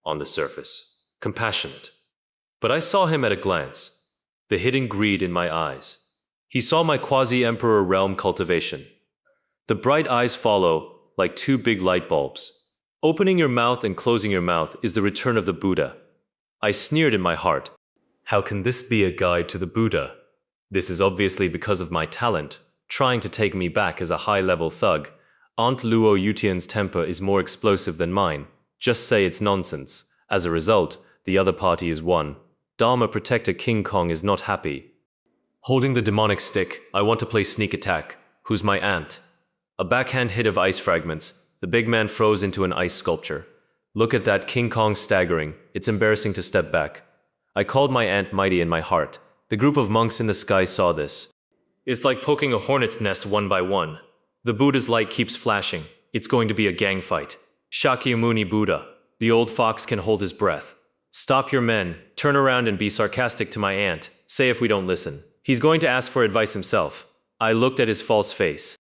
on the surface, compassionate. But I saw him at a glance, the hidden greed in my eyes. He saw my quasi-emperor realm cultivation. The bright eyes follow, like two big light bulbs. Opening your mouth and closing your mouth is the return of the Buddha. I sneered in my heart. How can this be a guide to the Buddha? This is obviously because of my talent, trying to take me back as a high-level thug. Aunt Luo Yutian's temper is more explosive than mine. Just say it's nonsense. As a result, the other party is won. Dharma Protector King Kong is not happy. Holding the demonic stick, I want to play sneak attack. Who's my aunt? A backhand hit of ice fragments. The big man froze into an ice sculpture. Look at that, King Kong staggering. It's embarrassing to step back. I called my aunt mighty in my heart. The group of monks in the sky saw this. It's like poking a hornet's nest one by one. The Buddha's light keeps flashing. It's going to be a gang fight. Shakyamuni Buddha. The old fox can hold his breath. Stop your men. Turn around and be sarcastic to my aunt. Say if we don't listen. He's going to ask for advice himself. I looked at his false face.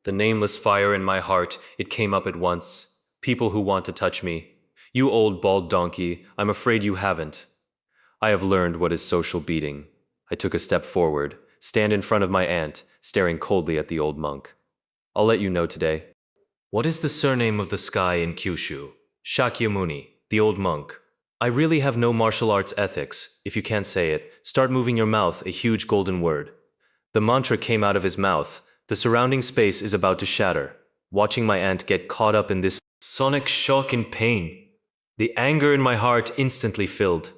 The nameless fire in my heart, it came up at once. People who want to touch me. You old bald donkey, I'm afraid you haven't. I have learned what is social beating. I took a step forward, stand in front of my aunt, staring coldly at the old monk. I'll let you know today. What is the surname of the sky in Kyushu? Shakyamuni, the old monk. I really have no martial arts ethics. If you can't say it, start moving your mouth, a huge golden word. The mantra came out of his mouth. The surrounding space is about to shatter. Watching my aunt get caught up in this sonic shock and pain. The anger in my heart instantly filled.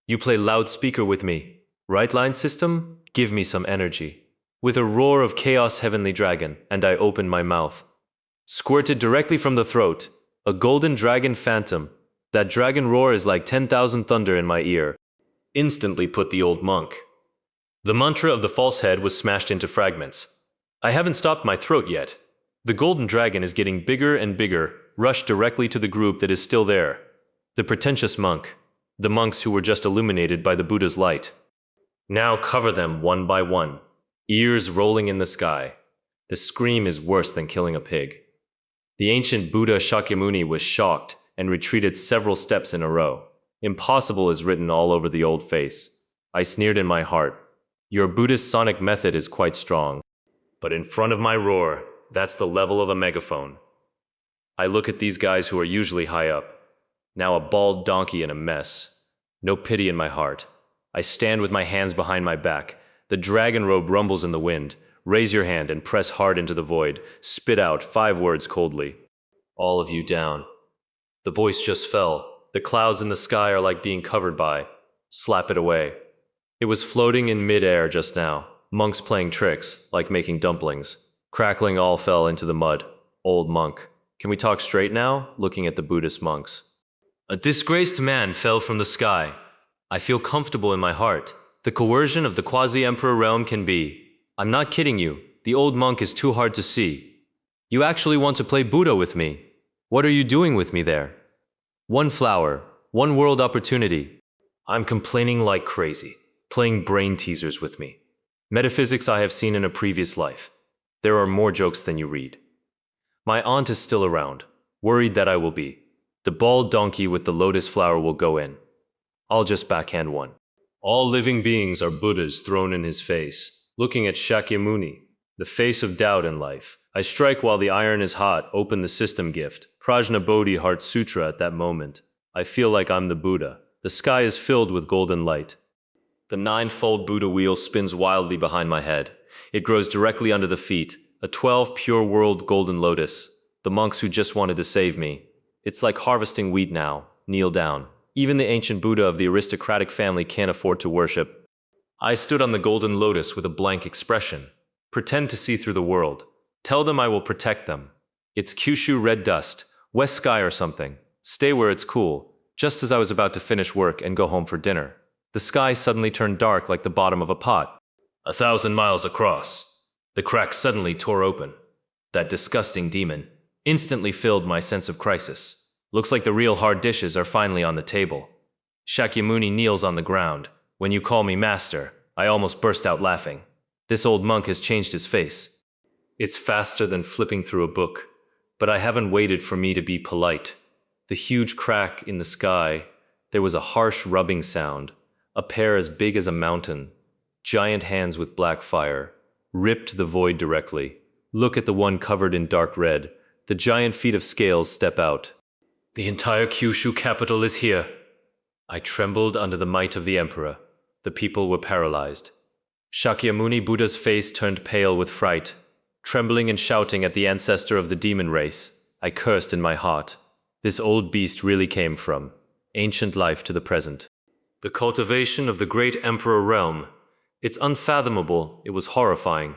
You play loudspeaker with me. Right line system? Give me some energy. With a roar of chaos heavenly dragon, and I opened my mouth. Squirted directly from the throat. A golden dragon phantom. That dragon roar is like 10,000 thunder in my ear. Instantly put the old monk. The mantra of the false head was smashed into fragments. I haven't stopped my throat yet. The golden dragon is getting bigger and bigger, rushed directly to the group that is still there. The pretentious monk. The monks who were just illuminated by the Buddha's light. Now cover them one by one. Ears rolling in the sky. The scream is worse than killing a pig. The ancient Buddha Shakyamuni was shocked and retreated several steps in a row. Impossible is written all over the old face. I sneered in my heart. Your Buddhist sonic method is quite strong. But in front of my roar, that's the level of a megaphone. I look at these guys who are usually high up. Now a bald donkey in a mess. No pity in my heart. I stand with my hands behind my back. The dragon robe rumbles in the wind. Raise your hand and press hard into the void. Spit out 5 words coldly. All of you down. The voice just fell. The clouds in the sky are like being covered by. Slap it away. It was floating in mid-air just now. Monks playing tricks, like making dumplings. Crackling all fell into the mud. Old monk. Can we talk straight now? Looking at the Buddhist monks. A disgraced man fell from the sky. I feel comfortable in my heart. The coercion of the quasi-emperor realm can be. I'm not kidding you. The old monk is too hard to see. You actually want to play Buddha with me. What are you doing with me there? One flower, one world opportunity. I'm complaining like crazy, playing brain teasers with me. Metaphysics I have seen in a previous life. There are more jokes than you read. My aunt is still around, worried that I will be. The bald donkey with the lotus flower will go in. I'll just backhand one. All living beings are Buddhas thrown in his face, looking at Shakyamuni, the face of doubt in life. I strike while the iron is hot, open the system gift, Prajna Bodhi Heart Sutra at that moment. I feel like I'm the Buddha. The sky is filled with golden light. The ninefold Buddha wheel spins wildly behind my head. It grows directly under the feet, a 12 pure world golden lotus. The monks who just wanted to save me. It's like harvesting wheat now. Kneel down. Even the ancient Buddha of the aristocratic family can't afford to worship. I stood on the golden lotus with a blank expression. Pretend to see through the world. Tell them I will protect them. It's Kyushu red dust, west sky or something. Stay where it's cool. Just as I was about to finish work and go home for dinner, the sky suddenly turned dark like the bottom of a pot. 1,000 miles across. The crack suddenly tore open. That disgusting demon instantly filled my sense of crisis. Looks like the real hard dishes are finally on the table. Shakyamuni kneels on the ground. When you call me master, I almost burst out laughing. This old monk has changed his face. It's faster than flipping through a book, but I haven't waited for me to be polite. The huge crack in the sky, there was a harsh rubbing sound, a pair as big as a mountain, giant hands with black fire, ripped the void directly. Look at the one covered in dark red, the giant feet of scales step out. The entire Kyushu capital is here. I trembled under the might of the emperor. The people were paralyzed. Shakyamuni Buddha's face turned pale with fright. Trembling and shouting at the ancestor of the demon race, I cursed in my heart. This old beast really came from ancient life to the present. The cultivation of the great emperor realm. It's unfathomable, it was horrifying.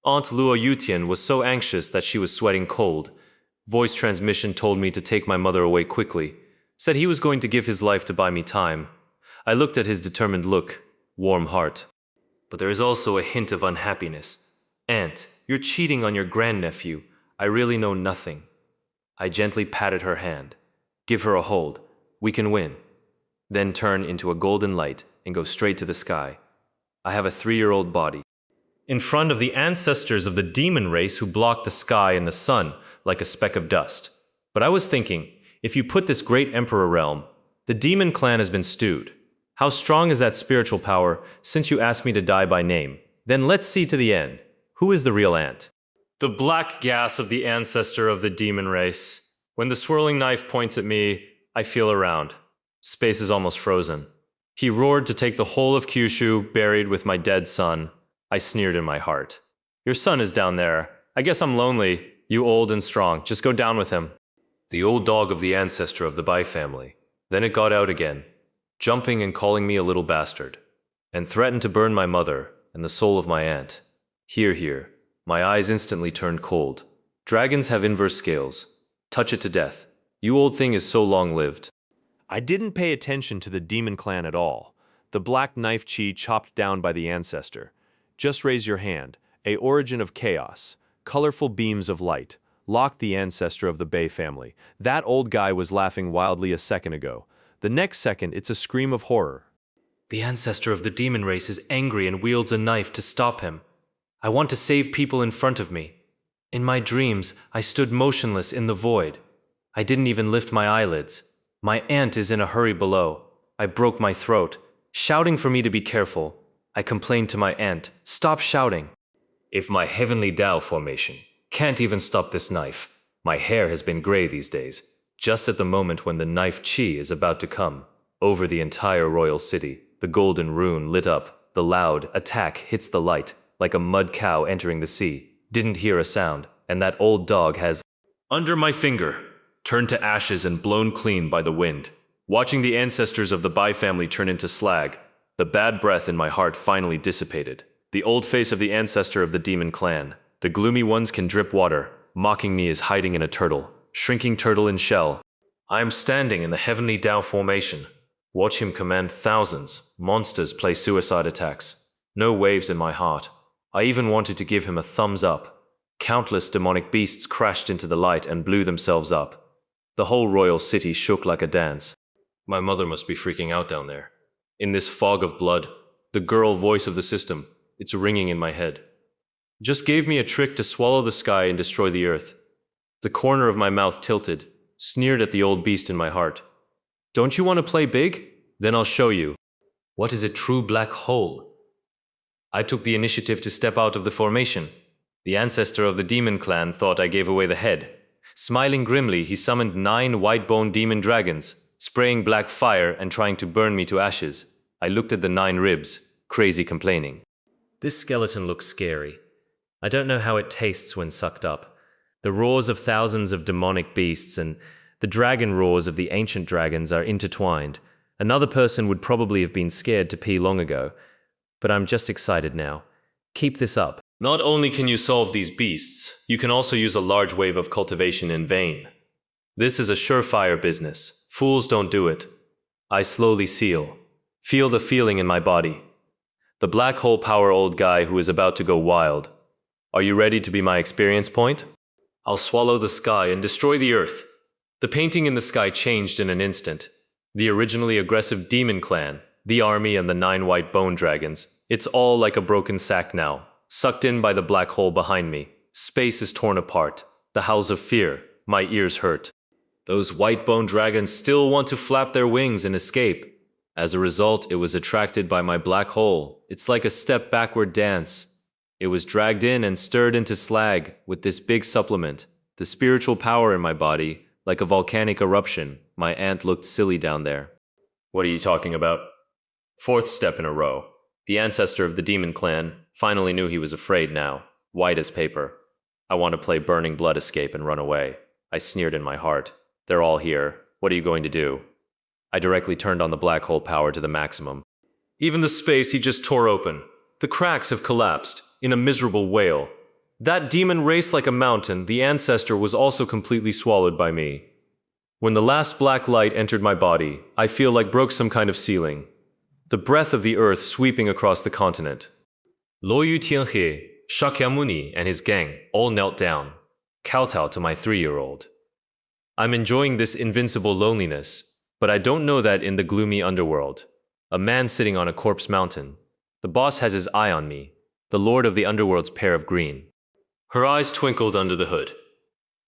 Aunt Luo Yutian was so anxious that she was sweating cold. Voice transmission told me to take my mother away quickly. Said he was going to give his life to buy me time. I looked at his determined look, warm heart. But there is also a hint of unhappiness. Aunt, you're cheating on your grandnephew. I really know nothing. I gently patted her hand. Give her a hold. We can win. Then turn into a golden light and go straight to the sky. I have a 3-year-old body. In front of the ancestors of the demon race who blocked the sky and the sun like a speck of dust. But I was thinking, if you put this great emperor realm, the demon clan has been stewed. How strong is that spiritual power since you asked me to die by name? Then let's see to the end. Who is the real ant? The black gas of the ancestor of the demon race. When the swirling knife points at me, I feel around. Space is almost frozen. He roared to take the whole of Kyushu, buried with my dead son. I sneered in my heart. Your son is down there. I guess I'm lonely. You old and strong. Just go down with him. The old dog of the ancestor of the Bai family. Then it got out again, jumping and calling me a little bastard, and threatened to burn my mother and the soul of my aunt. Here. My eyes instantly turned cold. Dragons have inverse scales. Touch it to death. You old thing is so long-lived. I didn't pay attention to the demon clan at all. The black knife chi chopped down by the ancestor. Just raise your hand. A origin of chaos. Colorful beams of light. Locked the ancestor of the Bei family. That old guy was laughing wildly a second ago. The next second, it's a scream of horror. The ancestor of the demon race is angry and wields a knife to stop him. I want to save people in front of me. In my dreams, I stood motionless in the void. I didn't even lift my eyelids. My aunt is in a hurry below. I broke my throat, shouting for me to be careful. I complained to my aunt, stop shouting. If my heavenly Tao formation can't even stop this knife, my hair has been gray these days, just at the moment when the knife chi is about to come. Over the entire royal city, the golden rune lit up. The loud attack hits the light, like a mud cow entering the sea. Didn't hear a sound, and that old dog has, under my finger, turned to ashes and blown clean by the wind. Watching the ancestors of the Bai family turn into slag, the bad breath in my heart finally dissipated. The old face of the ancestor of the demon clan. The gloomy ones can drip water. Mocking me is hiding in a turtle. Shrinking turtle in shell. I am standing in the heavenly Tao formation. Watch him command thousands. Monsters play suicide attacks. No waves in my heart. I even wanted to give him a thumbs up. Countless demonic beasts crashed into the light and blew themselves up. The whole royal city shook like a dance. My mother must be freaking out down there. In this fog of blood, the girl voice of the system, it's ringing in my head. Just gave me a trick to swallow the sky and destroy the earth. The corner of my mouth tilted, sneered at the old beast in my heart. Don't you want to play big? Then I'll show you. What is a true black hole? I took the initiative to step out of the formation. The ancestor of the demon clan thought I gave away the head. Smiling grimly, he summoned 9 white-boned demon dragons, spraying black fire and trying to burn me to ashes. I looked at the 9 ribs, crazy complaining. This skeleton looks scary. I don't know how it tastes when sucked up. The roars of thousands of demonic beasts and the dragon roars of the ancient dragons are intertwined. Another person would probably have been scared to pee long ago, but I'm just excited now. Keep this up. Not only can you solve these beasts, you can also use a large wave of cultivation in vain. This is a surefire business. Fools don't do it. I slowly seal. Feel the feeling in my body. The black hole power old guy who is about to go wild. Are you ready to be my experience point? I'll swallow the sky and destroy the earth. The painting in the sky changed in an instant. The originally aggressive demon clan, the army and the 9 white bone dragons. It's all like a broken sack now, sucked in by the black hole behind me. Space is torn apart. The howls of fear. My ears hurt. Those white bone dragons still want to flap their wings and escape. As a result, it was attracted by my black hole. It's like a step backward dance. It was dragged in and stirred into slag with this big supplement. The spiritual power in my body, like a volcanic eruption. My aunt looked silly down there. What are you talking about? 4th step in a row. The ancestor of the demon clan finally knew he was afraid now, white as paper. I want to play burning blood escape and run away. I sneered in my heart. They're all here. What are you going to do? I directly turned on the black hole power to the maximum. Even the space he just tore open. The cracks have collapsed in a miserable wail. That demon raced like a mountain. The ancestor was also completely swallowed by me. When the last black light entered my body, I feel like broke some kind of ceiling. The breath of the earth sweeping across the continent. Loyu Tianhe, Shakyamuni and his gang all knelt down, kowtow to my 3-year-old. I'm enjoying this invincible loneliness, but I don't know that in the gloomy underworld. A man sitting on a corpse mountain. The boss has his eye on me, the lord of the underworld's pair of green. Her eyes twinkled under the hood.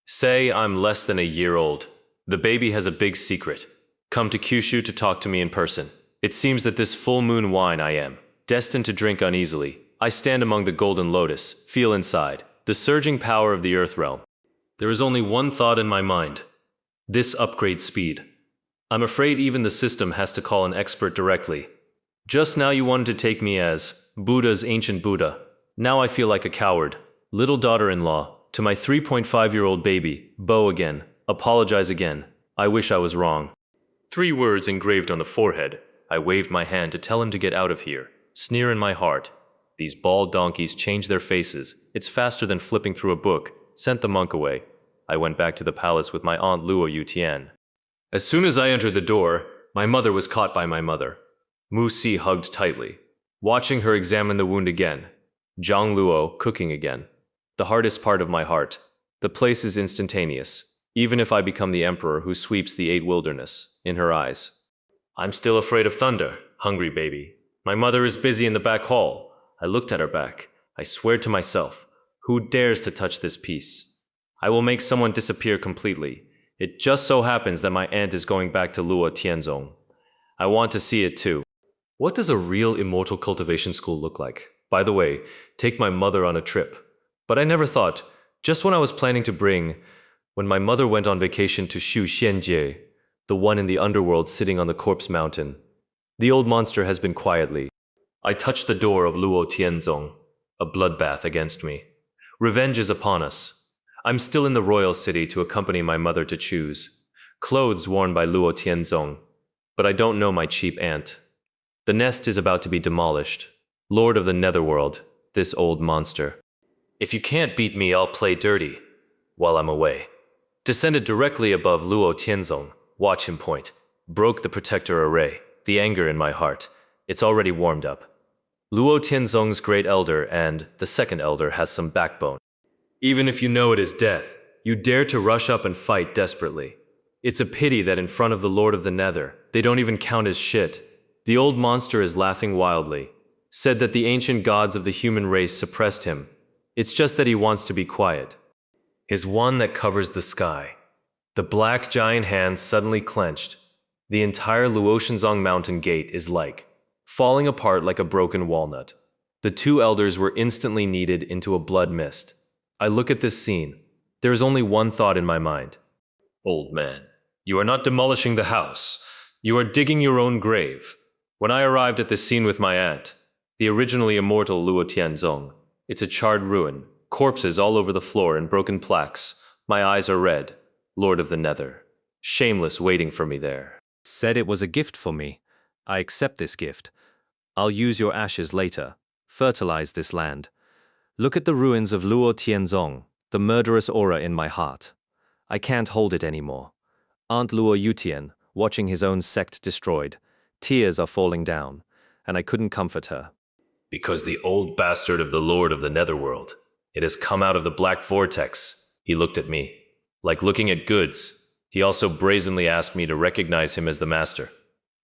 Say I'm less than a year old. The baby has a big secret. Come to Kyushu to talk to me in person. It seems that this full moon wine I am, destined to drink uneasily. I stand among the golden lotus, feel inside, the surging power of the earth realm. There is only one thought in my mind. This upgrade speed. I'm afraid even the system has to call an expert directly. Just now you wanted to take me as Buddha's ancient Buddha. Now I feel like a coward. Little daughter-in-law, to my 3.5-year-old baby, Bo again. Apologize again. I wish I was wrong. 3 words engraved on the forehead. I waved my hand to tell him to get out of here. Sneer in my heart. These bald donkeys change their faces. It's faster than flipping through a book. Sent the monk away. I went back to the palace with my aunt Luo Yutian. As soon as I entered the door, my mother was caught by my mother. Mu Si hugged tightly, watching her examine the wound again. Zhang Luo cooking again. The hardest part of my heart. The place is instantaneous, even if I become the emperor who sweeps the 8 wilderness, in her eyes. I'm still afraid of thunder, hungry baby. My mother is busy in the back hall. I looked at her back. I swear to myself, who dares to touch this piece? I will make someone disappear completely. It just so happens that my aunt is going back to Luo Tianzong. I want to see it too. What does a real immortal cultivation school look like? By the way, take my mother on a trip. But I never thought, just when I was planning to bring, when my mother went on vacation to Shu Xianjie, the one in the underworld sitting on the corpse mountain. The old monster has been quietly. I touched the door of Luo Tianzong, a bloodbath against me. Revenge is upon us. I'm still in the royal city to accompany my mother to choose. Clothes worn by Luo Tianzong, but I don't know my cheap aunt. The nest is about to be demolished. Lord of the netherworld, this old monster. If you can't beat me, I'll play dirty while I'm away. Descended directly above Luo Tianzong. Watch him point. Broke the protector array. The anger in my heart. It's already warmed up. Luo Tianzong's great elder and the second elder has some backbone. Even if you know it is death, you dare to rush up and fight desperately. It's a pity that in front of the Lord of the Nether, they don't even count as shit. The old monster is laughing wildly. Said that the ancient gods of the human race suppressed him. It's just that he wants to be quiet. His one that covers the sky. The black giant hand suddenly clenched. The entire Luotianzong mountain gate is falling apart like a broken walnut. The two elders were instantly kneaded into a blood mist. I look at this scene. There is only one thought in my mind. Old man, you are not demolishing the house. You are digging your own grave. When I arrived at this scene with my aunt, the originally immortal Luo Tianzong, it's a charred ruin, corpses all over the floor and broken plaques. My eyes are red. Lord of the Nether. Shameless waiting for me there. Said it was a gift for me. I accept this gift. I'll use your ashes later. Fertilize this land. Look at the ruins of Luo Tianzong, the murderous aura in my heart. I can't hold it anymore. Aunt Luo Yutian, watching his own sect destroyed. Tears are falling down, and I couldn't comfort her. Because the old bastard of the Lord of the Netherworld. It has come out of the black vortex. He looked at me. Like looking at goods. He also brazenly asked me to recognize him as the master.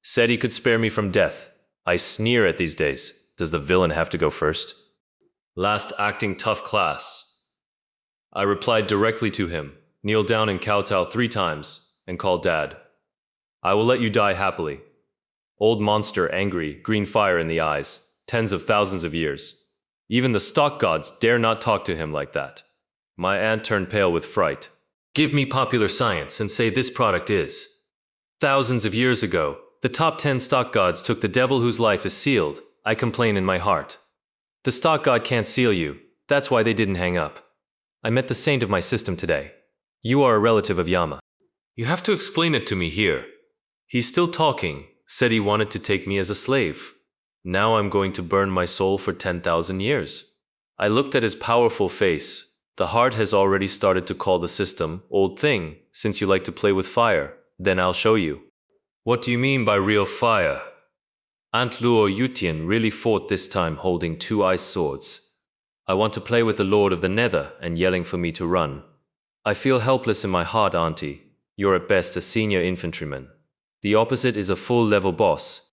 Said he could spare me from death. I sneer at these days. Does the villain have to go first? Last acting tough class. I replied directly to him, kneel down and kowtow 3 times, and call Dad. I will let you die happily. Old monster, angry, green fire in the eyes, tens of thousands of years. Even the stock gods dare not talk to him like that. My aunt turned pale with fright. Give me popular science and say this product is. Thousands of years ago, the top 10 stock gods took the devil whose life is sealed. I complain in my heart. The stock god can't seal you. That's why they didn't hang up. I met the saint of my system today. You are a relative of Yama. You have to explain it to me here. He's still talking. Said he wanted to take me as a slave. Now I'm going to burn my soul for 10,000 years. I looked at his powerful face. The heart has already started to call the system, old thing, since you like to play with fire. Then I'll show you. What do you mean by real fire? Aunt Luo Yutian really fought this time holding 2 ice swords. I want to play with the Lord of the Nether and yelling for me to run. I feel helpless in my heart, Auntie. You're at best a senior infantryman. The opposite is a full-level boss.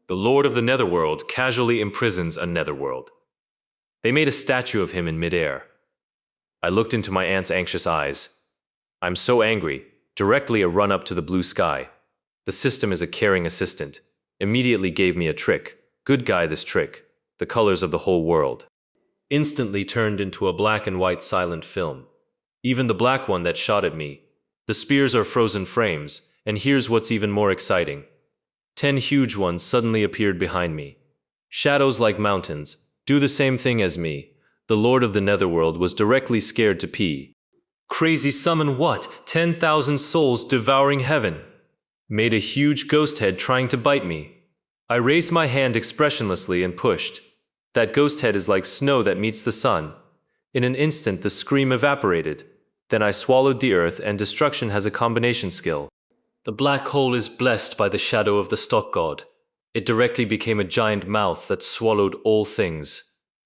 The Lord of the Netherworld casually imprisons a Netherworld. They made a statue of him in midair. I looked into my aunt's anxious eyes. I'm so angry. Directly a run up to the blue sky. The system is a caring assistant. Immediately gave me a trick. Good guy this trick. The colors of the whole world. Instantly turned into a black and white silent film. Even the black one that shot at me. The spears are frozen frames, and here's what's even more exciting. 10 huge ones suddenly appeared behind me. Shadows like mountains. Do the same thing as me. The Lord of the Netherworld was directly scared to pee. Crazy summon what? 10,000 souls devouring heaven. Made a huge ghost head trying to bite me. I raised my hand expressionlessly and pushed. That ghost head is like snow that meets the sun. In an instant the scream evaporated. Then I swallowed the earth, and destruction has a combination skill. The black hole is blessed by the shadow of the stock god. It directly became a giant mouth that swallowed all things.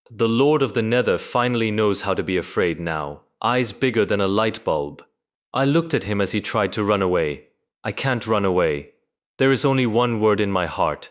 The Lord of the Nether finally knows how to be afraid now. Eyes bigger than a light bulb. I looked at him as he tried to run away. I can't run away. There is only one word in my heart.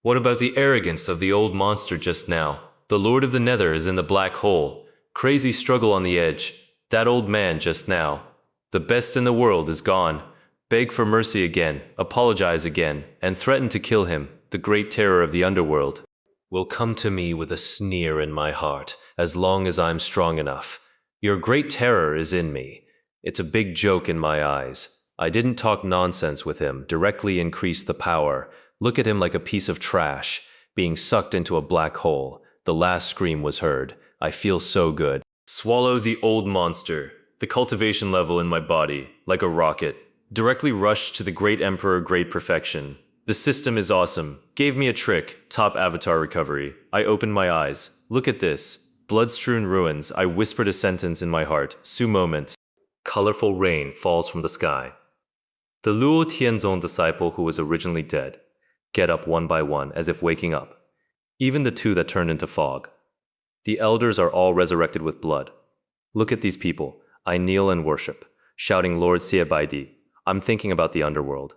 What about the arrogance of the old monster just now? The Lord of the Nether is in the black hole. Crazy struggle on the edge. That old man just now. The best in the world is gone. Beg for mercy again, apologize again, and threaten to kill him, the great terror of the underworld. Will come to me with a sneer in my heart, as long as I'm strong enough. Your great terror is in me. It's a big joke in my eyes. I didn't talk nonsense with him, directly increased the power. Look at him like a piece of trash, being sucked into a black hole. The last scream was heard. I feel so good. Swallow the old monster. The cultivation level in my body, like a rocket. Directly rushed to the great emperor, great perfection. The system is awesome. Gave me a trick. Top avatar recovery. I opened my eyes. Look at this. Blood-strewn ruins. I whispered a sentence in my heart. Su moment. Colorful rain falls from the sky. The Luo Tianzong disciple who was originally dead get up one by one as if waking up. Even the 2 that turned into fog. The elders are all resurrected with blood. Look at these people. I kneel and worship, shouting Lord Siabaidi. I'm thinking about the underworld.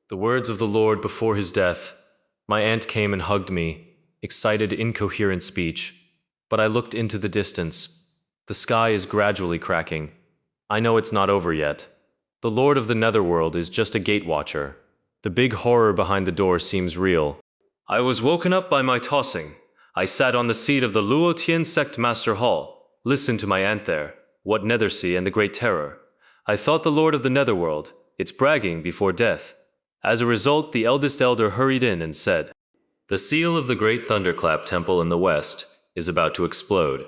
The words of the Lord before his death. My aunt came and hugged me, excited, incoherent speech. But I looked into the distance. The sky is gradually cracking. I know it's not over yet. The Lord of the Netherworld is just a gate watcher. The big horror behind the door seems real. I was woken up by my tossing. I sat on the seat of the Luo Tian Sect Master Hall, listened to my aunt there, what Nethersea and the Great Terror. I thought the Lord of the Netherworld, it's bragging before death. As a result, the eldest elder hurried in and said, "The seal of the Great Thunderclap Temple in the west is about to explode.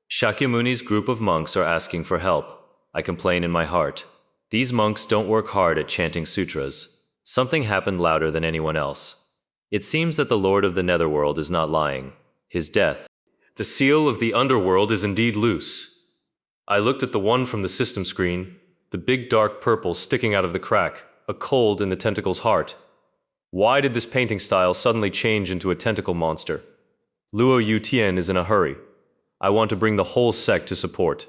Shakyamuni's group of monks are asking for help. I complain in my heart. These monks don't work hard at chanting sutras. Something happened louder than anyone else. It seems that the Lord of the Netherworld is not lying. His death. The seal of the underworld is indeed loose." I looked at the one from the system screen, the big dark purple sticking out of the crack, a cold in the tentacle's heart. Why did this painting style suddenly change into a tentacle monster? Luo Yutian is in a hurry. I want to bring the whole sect to support.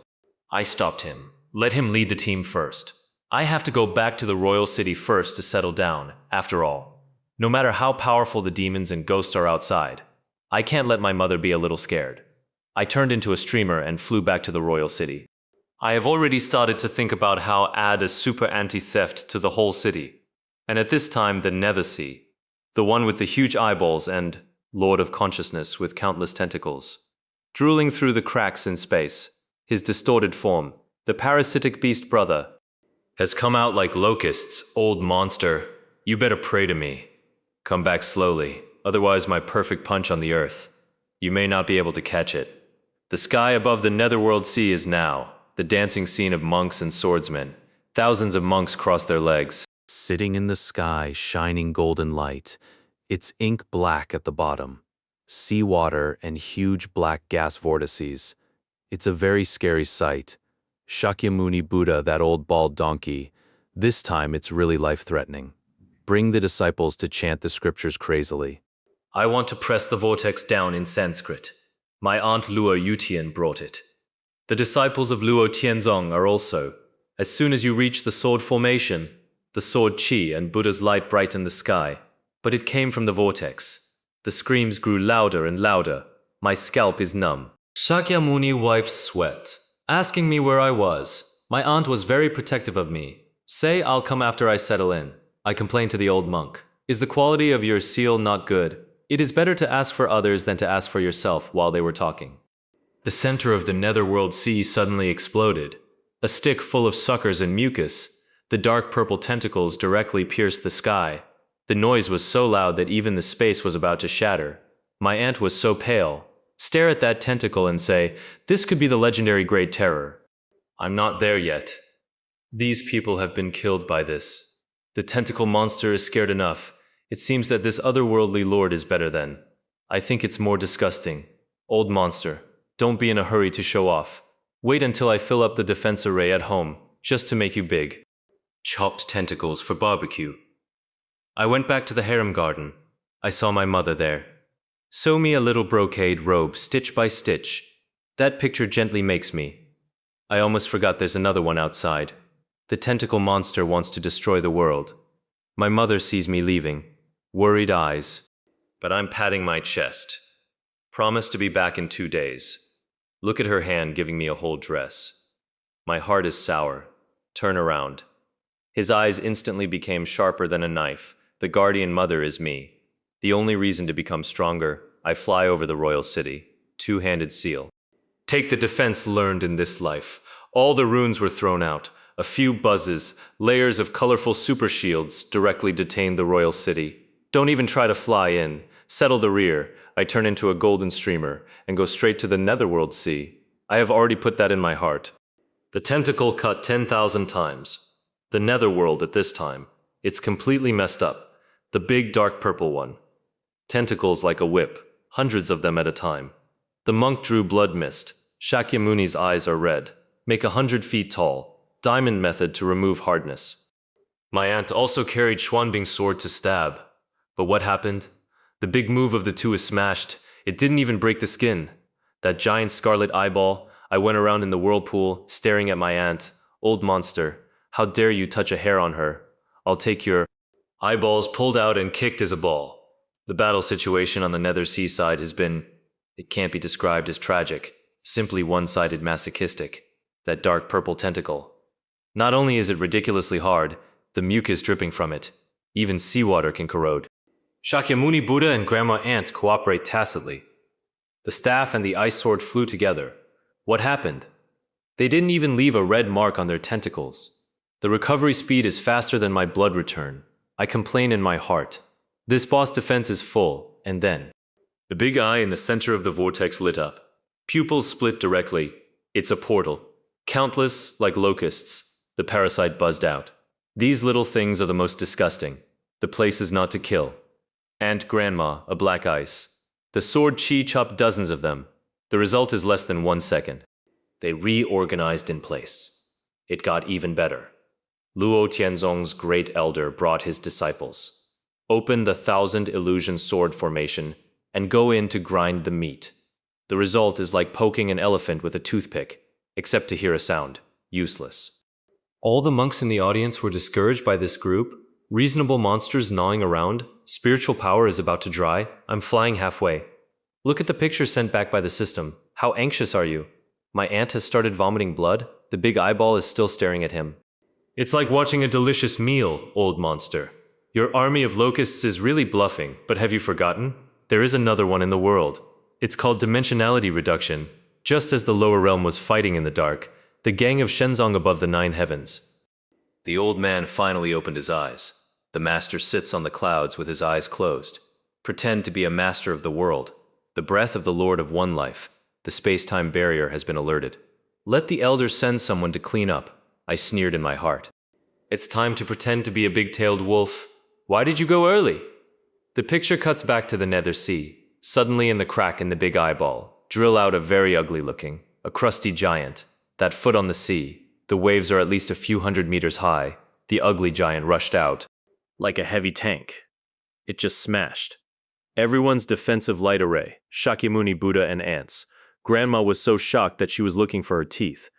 I stopped him. Let him lead the team first. I have to go back to the royal city first to settle down, after all. No matter how powerful the demons and ghosts are outside, I can't let my mother be a little scared. I turned into a streamer and flew back to the royal city. I have already started to think about how add a super anti-theft to the whole city. And at this time, the Nethersea, the one with the huge eyeballs and Lord of Consciousness with countless tentacles, drooling through the cracks in space, his distorted form, the parasitic beast brother, has come out like locusts, old monster. You better pray to me. Come back slowly, otherwise my perfect punch on the earth. You may not be able to catch it. The sky above the Netherworld Sea is now the dancing scene of monks and swordsmen. Thousands of monks cross their legs. Sitting in the sky, shining golden light. It's ink black at the bottom. Seawater and huge black gas vortices. It's a very scary sight. Shakyamuni Buddha, that old bald donkey. This time it's really life-threatening. Bring the disciples to chant the scriptures crazily. I want to press the vortex down in Sanskrit. My aunt Luo Yutian brought it. The disciples of Luo Tianzong are also. As soon as you reach the sword formation, the sword chi and Buddha's light brighten the sky. But it came from the vortex. The screams grew louder and louder. My scalp is numb. Shakyamuni wiped sweat, asking me where I was. My aunt was very protective of me. Say I'll come after I settle in. I complained to the old monk. Is the quality of your seal not good? It is better to ask for others than to ask for yourself while they were talking. The center of the Netherworld Sea suddenly exploded. A stick full of suckers and mucus. The dark purple tentacles directly pierced the sky. The noise was so loud that even the space was about to shatter. My aunt was so pale. Stare at that tentacle and say, "This could be the legendary Great Terror." I'm not there yet. These people have been killed by this. The tentacle monster is scared enough. It seems that this otherworldly lord is better than. I think it's more disgusting. Old monster, don't be in a hurry to show off. Wait until I fill up the defense array at home, just to make you big. Chopped tentacles for barbecue. I went back to the harem garden. I saw my mother there. Sew me a little brocade robe, stitch by stitch. That picture gently makes me. I almost forgot there's another one outside. The tentacle monster wants to destroy the world. My mother sees me leaving. Worried eyes. But I'm patting my chest. Promise to be back in 2 days. Look at her hand giving me a whole dress. My heart is sour. Turn around. His eyes instantly became sharper than a knife. The guardian mother is me. The only reason to become stronger, I fly over the royal city. Two-handed seal. Take the defense learned in this life. All the runes were thrown out. A few buzzes, layers of colorful super shields directly detained the royal city. Don't even try to fly in. Settle the rear. I turn into a golden streamer and go straight to the Netherworld Sea. I have already put that in my heart. The tentacle cut 10,000 times. The Netherworld at this time. It's completely messed up. The big dark purple one. Tentacles like a whip, hundreds of them at a time. The monk drew blood mist. Shakyamuni's eyes are red. Make 100 feet tall. Diamond method to remove hardness. My aunt also carried Xuanbing's sword to stab. But what happened? The big move of the two is smashed. It didn't even break the skin. That giant scarlet eyeball. I went around in the whirlpool, staring at my aunt. Old monster, how dare you touch a hair on her? I'll take your eyeballs pulled out and kicked as a ball. The battle situation on the nether seaside has been, it can't be described as tragic, simply one-sided masochistic. That dark purple tentacle. Not only is it ridiculously hard, the mucus dripping from it, even seawater can corrode. Shakyamuni Buddha and Grandma Ant cooperate tacitly. The staff and the ice sword flew together. What happened? They didn't even leave a red mark on their tentacles. The recovery speed is faster than my blood return. I complain in my heart. This boss defense is full, and then the big eye in the center of the vortex lit up. Pupils split directly. It's a portal. Countless, like locusts, the parasite buzzed out. These little things are the most disgusting. The place is not to kill. Aunt Grandma, a black ice. The sword chi chopped dozens of them. The result is less than 1 second. They reorganized in place. It got even better. Luo Tianzong's great elder brought his disciples. Open the 1,000 illusion sword formation and go in to grind the meat. The result is like poking an elephant with a toothpick, except to hear a sound. Useless. All the monks in the audience were discouraged by this group. Reasonable monsters gnawing around. Spiritual power is about to dry. I'm flying halfway. Look at the picture sent back by the system. How anxious are you? My aunt has started vomiting blood. The big eyeball is still staring at him. It's like watching a delicious meal, old monster. Your army of locusts is really bluffing, but have you forgotten? There is another one in the world. It's called dimensionality reduction. Just as the lower realm was fighting in the dark, the gang of Shenzong above the 9 heavens. The old man finally opened his eyes. The master sits on the clouds with his eyes closed. Pretend to be a master of the world. The breath of the Lord of One Life. The space-time barrier has been alerted. Let the elders send someone to clean up. I sneered in my heart. It's time to pretend to be a big-tailed wolf. Why did you go early? The picture cuts back to the nether sea. Suddenly in the crack in the big eyeball, drill out a very ugly-looking, a crusty giant. That foot on the sea. The waves are at least a few hundred meters high. The ugly giant rushed out. Like a heavy tank. It just smashed. Everyone's defensive light array, Shakyamuni Buddha and ants. Grandma was so shocked that she was looking for her teeth.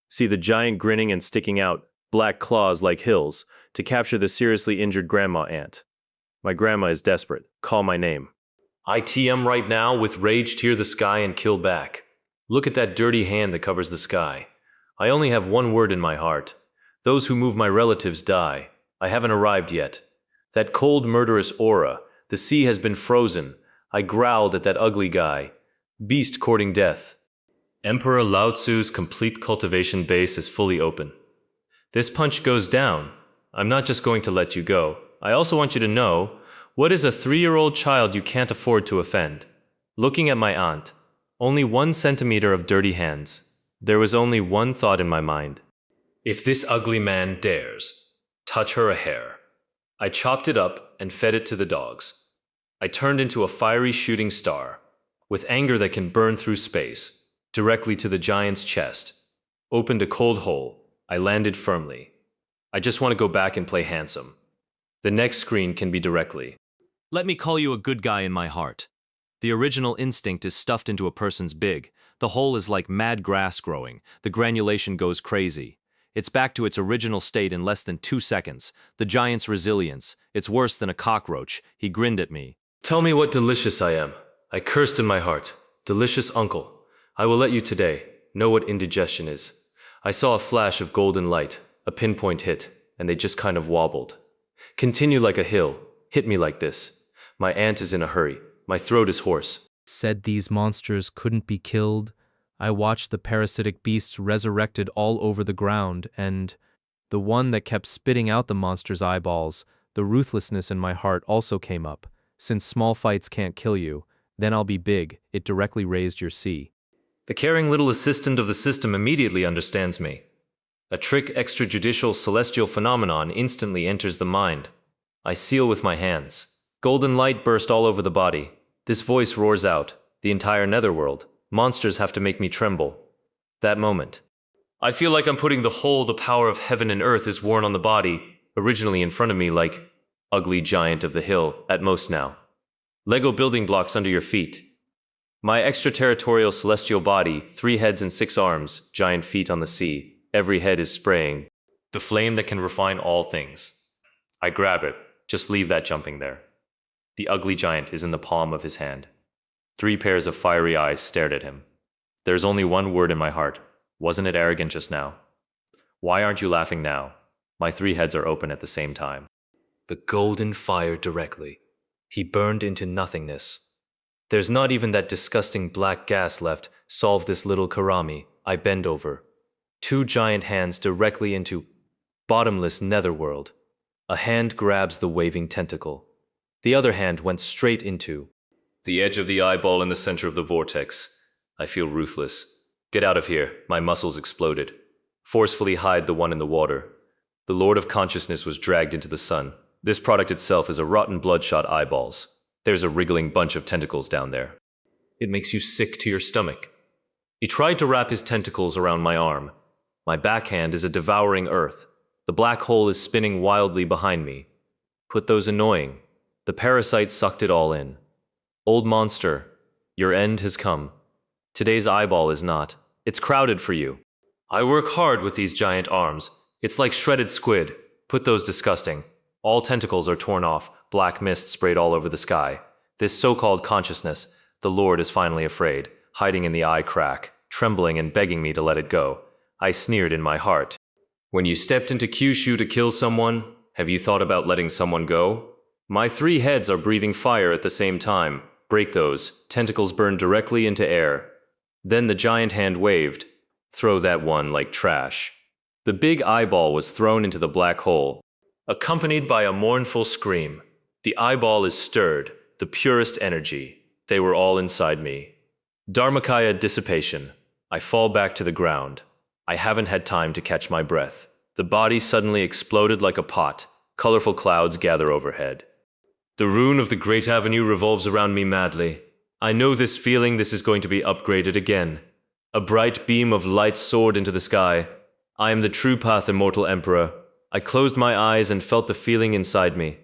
See the giant grinning and sticking out, black claws like hills, to capture the seriously injured grandma ant. My grandma is desperate. Call my name. I TM right now with rage tear the sky and kill back. Look at that dirty hand that covers the sky. I only have one word in my heart. Those who move my relatives die. I haven't arrived yet. That cold murderous aura. The sea has been frozen. I growled at that ugly guy. Beast courting death. Emperor Lao Tzu's complete cultivation base is fully open. This punch goes down. I'm not just going to let you go. I also want you to know, what is a 3-year-old child you can't afford to offend? Looking at my aunt, only 1 centimeter of dirty hands. There was only one thought in my mind. If this ugly man dares touch her a hair. I chopped it up and fed it to the dogs. I turned into a fiery shooting star, with anger that can burn through space, directly to the giant's chest. Opened a cold hole. I landed firmly. I just want to go back and play handsome. The next screen can be directly. Let me call you a good guy in my heart. The original instinct is stuffed into a person's big. The hole is like mad grass growing. The granulation goes crazy. It's back to its original state in less than 2 seconds. The giant's resilience. It's worse than a cockroach. He grinned at me. Tell me what delicious I am. I cursed in my heart. Delicious uncle. I will let you today know what indigestion is. I saw a flash of golden light, a pinpoint hit, and they just kind of wobbled. Continue like a hill. Hit me like this. My aunt is in a hurry. My throat is hoarse. Said these monsters couldn't be killed. I watched the parasitic beasts resurrected all over the ground, and the one that kept spitting out the monster's eyeballs, the ruthlessness in my heart also came up. Since small fights can't kill you, then I'll be big. It directly raised your C. The caring little assistant of the system immediately understands me. A trick extrajudicial celestial phenomenon instantly enters the mind. I seal with my hands. Golden light burst all over the body. This voice roars out. The entire netherworld. Monsters have to make me tremble. That moment. I feel like I'm putting the power of heaven and earth is worn on the body, originally in front of me like ugly giant of the hill, at most now. Lego building blocks under your feet. My extraterritorial celestial body, 3 heads and 6 arms, giant feet on the sea. Every head is spraying. The flame that can refine all things. I grab it. Just leave that jumping there. The ugly giant is in the palm of his hand. 3 pairs of fiery eyes stared at him. There's only one word in my heart. Wasn't it arrogant just now? Why aren't you laughing now? My 3 heads are open at the same time. The golden fire directly. He burned into nothingness. There's not even that disgusting black gas left. Solve this little karami. I bend over. 2 giant hands directly into bottomless netherworld. A hand grabs the waving tentacle. The other hand went straight into the edge of the eyeball in the center of the vortex. I feel ruthless. Get out of here. My muscles exploded. Forcefully hide the one in the water. The Lord of Consciousness was dragged into the sun. This product itself is a rotten bloodshot eyeballs. There's a wriggling bunch of tentacles down there. It makes you sick to your stomach. He tried to wrap his tentacles around my arm. My backhand is a devouring earth. The black hole is spinning wildly behind me. Put those annoying. The parasite sucked it all in. Old monster, your end has come. Today's eyeball is not. It's crowded for you. I work hard with these giant arms. It's like shredded squid. Put those disgusting. All tentacles are torn off, black mist sprayed all over the sky. This so-called consciousness, the Lord is finally afraid, hiding in the eye crack, trembling and begging me to let it go. I sneered in my heart. When you stepped into Kyushu to kill someone, have you thought about letting someone go? My 3 heads are breathing fire at the same time. Break those. Tentacles burn directly into air. Then the giant hand waved. Throw that one like trash. The big eyeball was thrown into the black hole, accompanied by a mournful scream. The eyeball is stirred, the purest energy. They were all inside me. Dharmakaya dissipation. I fall back to the ground. I haven't had time to catch my breath. The body suddenly exploded like a pot. Colorful clouds gather overhead. The rune of the Great Avenue revolves around me madly. I know this feeling. This is going to be upgraded again. A bright beam of light soared into the sky. I am the true path immortal emperor. I closed my eyes and felt the feeling inside me.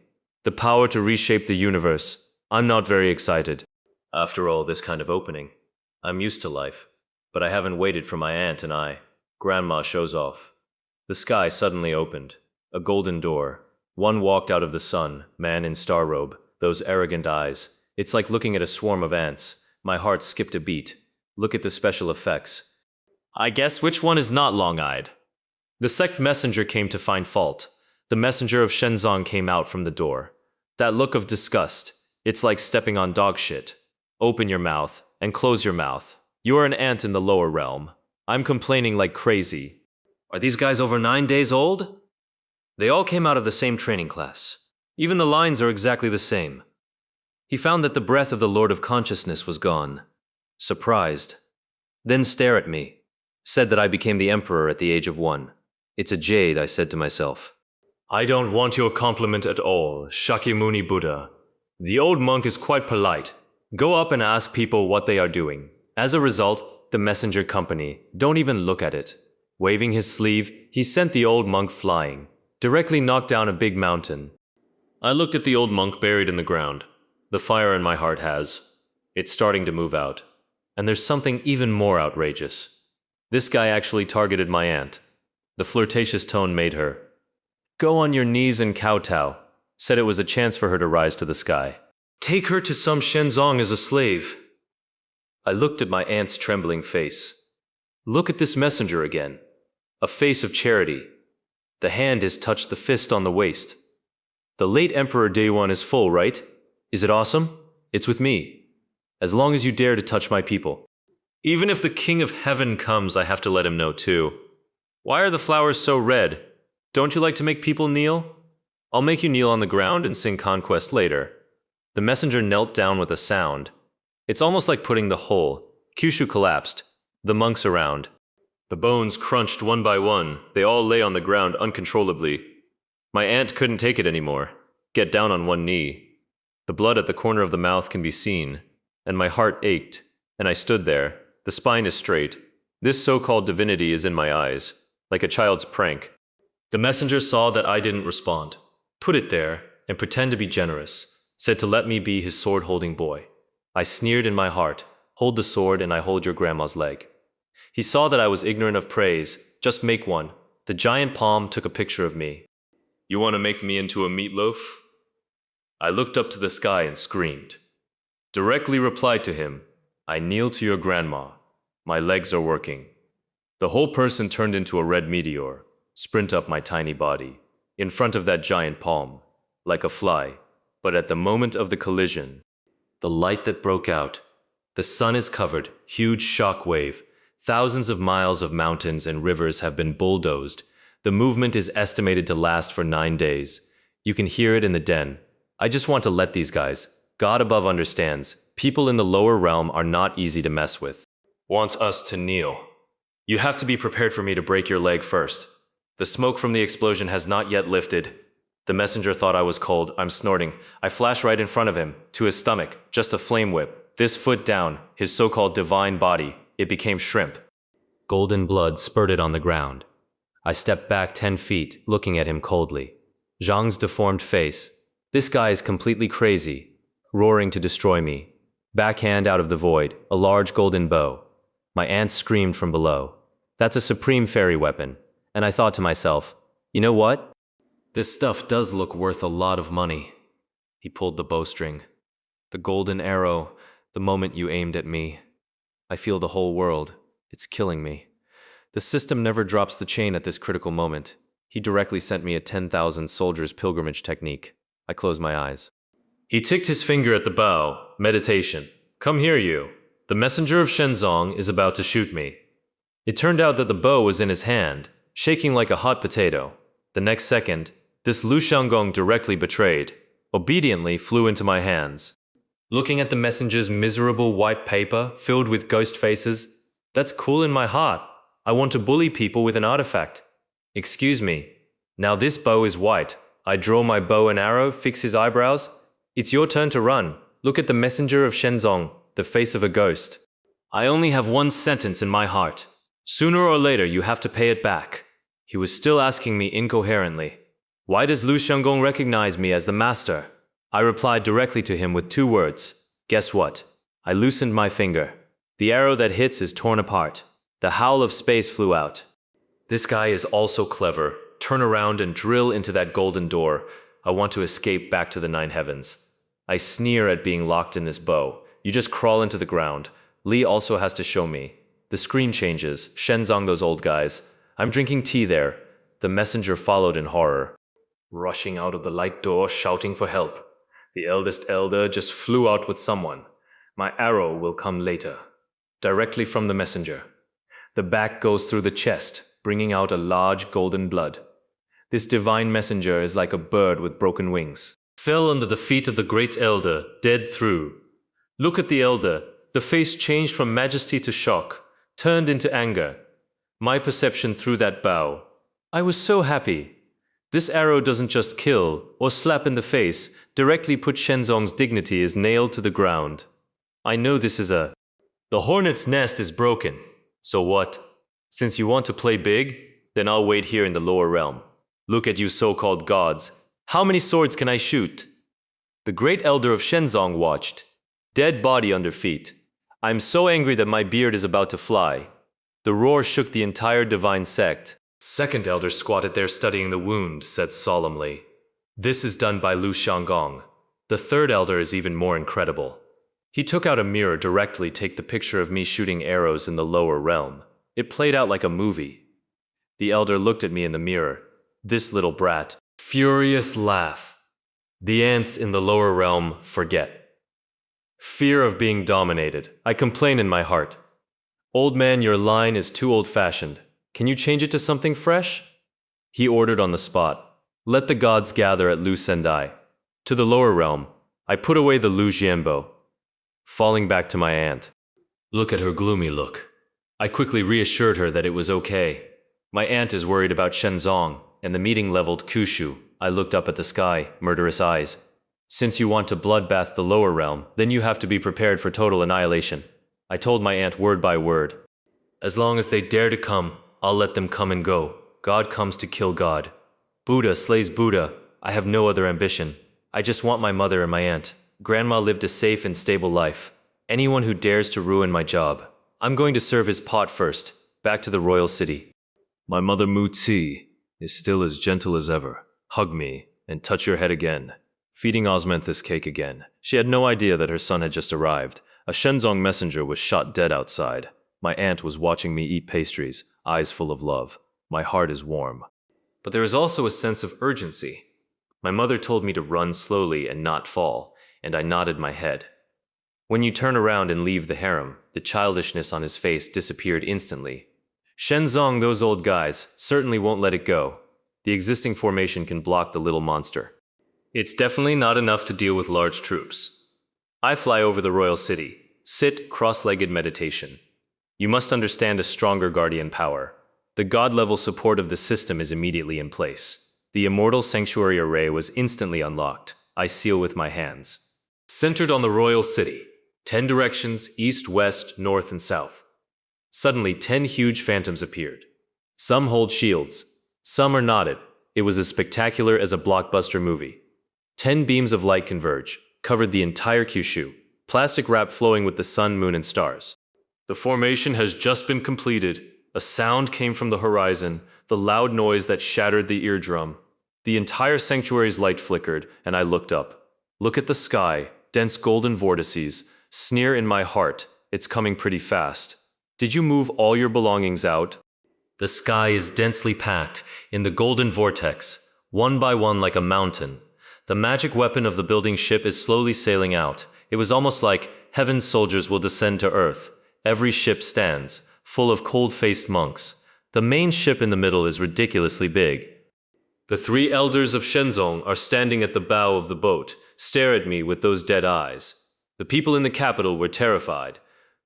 The power to reshape the universe. I'm not very excited. After all this kind of opening, I'm used to life. But I haven't waited for my aunt and I. Grandma shows off. The sky suddenly opened. A golden door. One walked out of the sun, man in star robe, those arrogant eyes. It's like looking at a swarm of ants. My heart skipped a beat. Look at the special effects. I guess which one is not long-eyed? The sect messenger came to find fault. The messenger of Shenzong came out from the door. That look of disgust. It's like stepping on dog shit. Open your mouth and close your mouth. You are an ant in the lower realm. I'm complaining like crazy. Are these guys over 9 days old? They all came out of the same training class. Even the lines are exactly the same. He found that the breath of the Lord of Consciousness was gone. Surprised. Then stare at me. Said that I became the emperor at the age of 1. It's a jade, I said to myself. I don't want your compliment at all, Shakyamuni Buddha. The old monk is quite polite. Go up and ask people what they are doing. As a result, the messenger company don't even look at it. Waving his sleeve, he sent the old monk flying. Directly knocked down a big mountain. I looked at the old monk buried in the ground. The fire in my heart has. It's starting to move out. And there's something even more outrageous. This guy actually targeted my aunt. The flirtatious tone made her go on your knees and kowtow. Said it was a chance for her to rise to the sky. Take her to some Shenzong as a slave. I looked at my aunt's trembling face. Look at this messenger again. A face of charity. The hand has touched the fist on the waist. The late Emperor Daewon is full, right? Is it awesome? It's with me. As long as you dare to touch my people. Even if the King of Heaven comes, I have to let him know too. Why are the flowers so red? Don't you like to make people kneel? I'll make you kneel on the ground and sing Conquest later. The messenger knelt down with a sound. It's almost like putting the whole. Kyushu collapsed. The monks around. The bones crunched one by one. They all lay on the ground uncontrollably. My aunt couldn't take it anymore. Get down on one knee. The blood at the corner of the mouth can be seen. And my heart ached. And I stood there. The spine is straight. This so-called divinity is in my eyes. Like a child's prank. The messenger saw that I didn't respond. Put it there and pretend to be generous. Said to let me be his sword-holding boy. I sneered in my heart. Hold the sword and I hold your grandma's leg. He saw that I was ignorant of praise. Just make one. The giant palm took a picture of me. You want to make me into a meatloaf? I looked up to the sky and screamed. Directly replied to him, I kneel to your grandma. My legs are working. The whole person turned into a red meteor, sprint up my tiny body, in front of that giant palm, like a fly. But at the moment of the collision, the light that broke out, the sun is covered, huge shock wave. Thousands of miles of mountains and rivers have been bulldozed. The movement is estimated to last for 9 days. You can hear it in the den. I just want to let these guys. God above understands. People in the lower realm are not easy to mess with. Wants us to kneel. You have to be prepared for me to break your leg first. The smoke from the explosion has not yet lifted. The messenger thought I was cold. I'm snorting. I flash right in front of him, to his stomach, just a flame whip. This foot down, his so-called divine body, it became shrimp. Golden blood spurted on the ground. I stepped back 10 feet, looking at him coldly. Zhang's deformed face. This guy is completely crazy, roaring to destroy me. Backhand out of the void, a large golden bow. My aunt screamed from below. That's a supreme fairy weapon. And I thought to myself, you know what? This stuff does look worth a lot of money. He pulled the bowstring. The golden arrow, the moment you aimed at me. I feel the whole world. It's killing me. The system never drops the chain at this critical moment. He directly sent me a 10,000 soldiers pilgrimage technique. I closed my eyes. He ticked his finger at the bow. Meditation. Come here, you. The messenger of Shenzong is about to shoot me. It turned out that the bow was in his hand, shaking like a hot potato. The next second, this Lu Xiaogong directly betrayed, obediently flew into my hands. Looking at the messenger's miserable white paper filled with ghost faces, that's cool in my heart. I want to bully people with an artifact. Excuse me. Now this bow is white. I draw my bow and arrow, fix his eyebrows. It's your turn to run. Look at the messenger of Shenzong, the face of a ghost. I only have one sentence in my heart. Sooner or later you have to pay it back. He was still asking me incoherently. Why does Lu Xiaogong recognize me as the master? I replied directly to him with 2 words. Guess what? I loosened my finger. The arrow that hits is torn apart. The howl of space flew out. This guy is also clever. Turn around and drill into that golden door. I want to escape back to the 9 heavens. I sneer at being locked in this bow. You just crawl into the ground. Li also has to show me. The screen changes. Shenzong, those old guys. I'm drinking tea there. The messenger followed in horror. Rushing out of the light door, shouting for help. The eldest elder just flew out with someone. My arrow will come later. Directly from the messenger. The back goes through the chest, bringing out a large golden blood. This divine messenger is like a bird with broken wings. Fell under the feet of the great elder, dead through. Look at the elder. The face changed from majesty to shock, turned into anger. My perception through that bow. I was so happy. This arrow doesn't just kill or slap in the face, directly put Shenzong's dignity is nailed to the ground. I know this is The hornet's nest is broken. So what? Since you want to play big, then I'll wait here in the lower realm. Look at you so-called gods. How many swords can I shoot? The great elder of Shenzong watched. Dead body under feet. I'm so angry that my beard is about to fly. The roar shook the entire divine sect. Second elder squatted there studying the wound, said solemnly. This is done by Lu Xiaogong. The third elder is even more incredible. He took out a mirror directly take the picture of me shooting arrows in the lower realm. It played out like a movie. The elder looked at me in the mirror. This little brat. Furious laugh. The ants in the lower realm forget. Fear of being dominated. I complain in my heart. Old man, your line is too old-fashioned. Can you change it to something fresh? He ordered on the spot. Let the gods gather at Lu Sendai. To the lower realm. I put away the Lu Jianbo. Falling back to my aunt. Look at her gloomy look. I quickly reassured her that it was okay. My aunt is worried about Shenzong, and the meeting leveled Kushu. I looked up at the sky, murderous eyes. Since you want to bloodbath the lower realm, then you have to be prepared for total annihilation. I told my aunt word by word. As long as they dare to come, I'll let them come and go. God comes to kill God. Buddha slays Buddha. I have no other ambition. I just want my mother and my aunt. Grandma lived a safe and stable life. Anyone who dares to ruin my job. I'm going to serve his pot first. Back to the royal city. My mother Mu Ti is still as gentle as ever. Hug me and touch your head again. feeding Osmanthus cake again. She had no idea that her son had just arrived. A Shenzong messenger was shot dead outside. My aunt was watching me eat pastries, eyes full of love. My heart is warm. But there is also a sense of urgency. My mother told me to run slowly and not fall, and I nodded my head. When you turn around and leave the harem, the childishness on his face disappeared instantly. Shenzong, those old guys, certainly won't let it go. The existing formation can block the little monster. It's definitely not enough to deal with large troops. I fly over the royal city. Sit, cross-legged meditation. You must understand a stronger guardian power. The god-level support of the system is immediately in place. The immortal sanctuary array was instantly unlocked. I seal with my hands. Centered on the royal city. 10 directions, east, west, north, and south. Suddenly, 10 huge phantoms appeared. Some hold shields. Some are knotted. It was as spectacular as a blockbuster movie. 10 beams of light converge, covered the entire Kyushu, plastic wrap flowing with the sun, moon, and stars. The formation has just been completed. A sound came from the horizon, the loud noise that shattered the eardrum. The entire sanctuary's light flickered, and I looked up. Look at the sky, dense golden vortices. Sneer in my heart, it's coming pretty fast. Did you move all your belongings out? The sky is densely packed in the golden vortex, one by one like a mountain. The magic weapon of the building ship is slowly sailing out. It was almost like heaven's soldiers will descend to earth. Every ship stands, full of cold-faced monks. The main ship in the middle is ridiculously big. The 3 elders of Shenzong are standing at the bow of the boat, stare at me with those dead eyes. The people in the capital were terrified,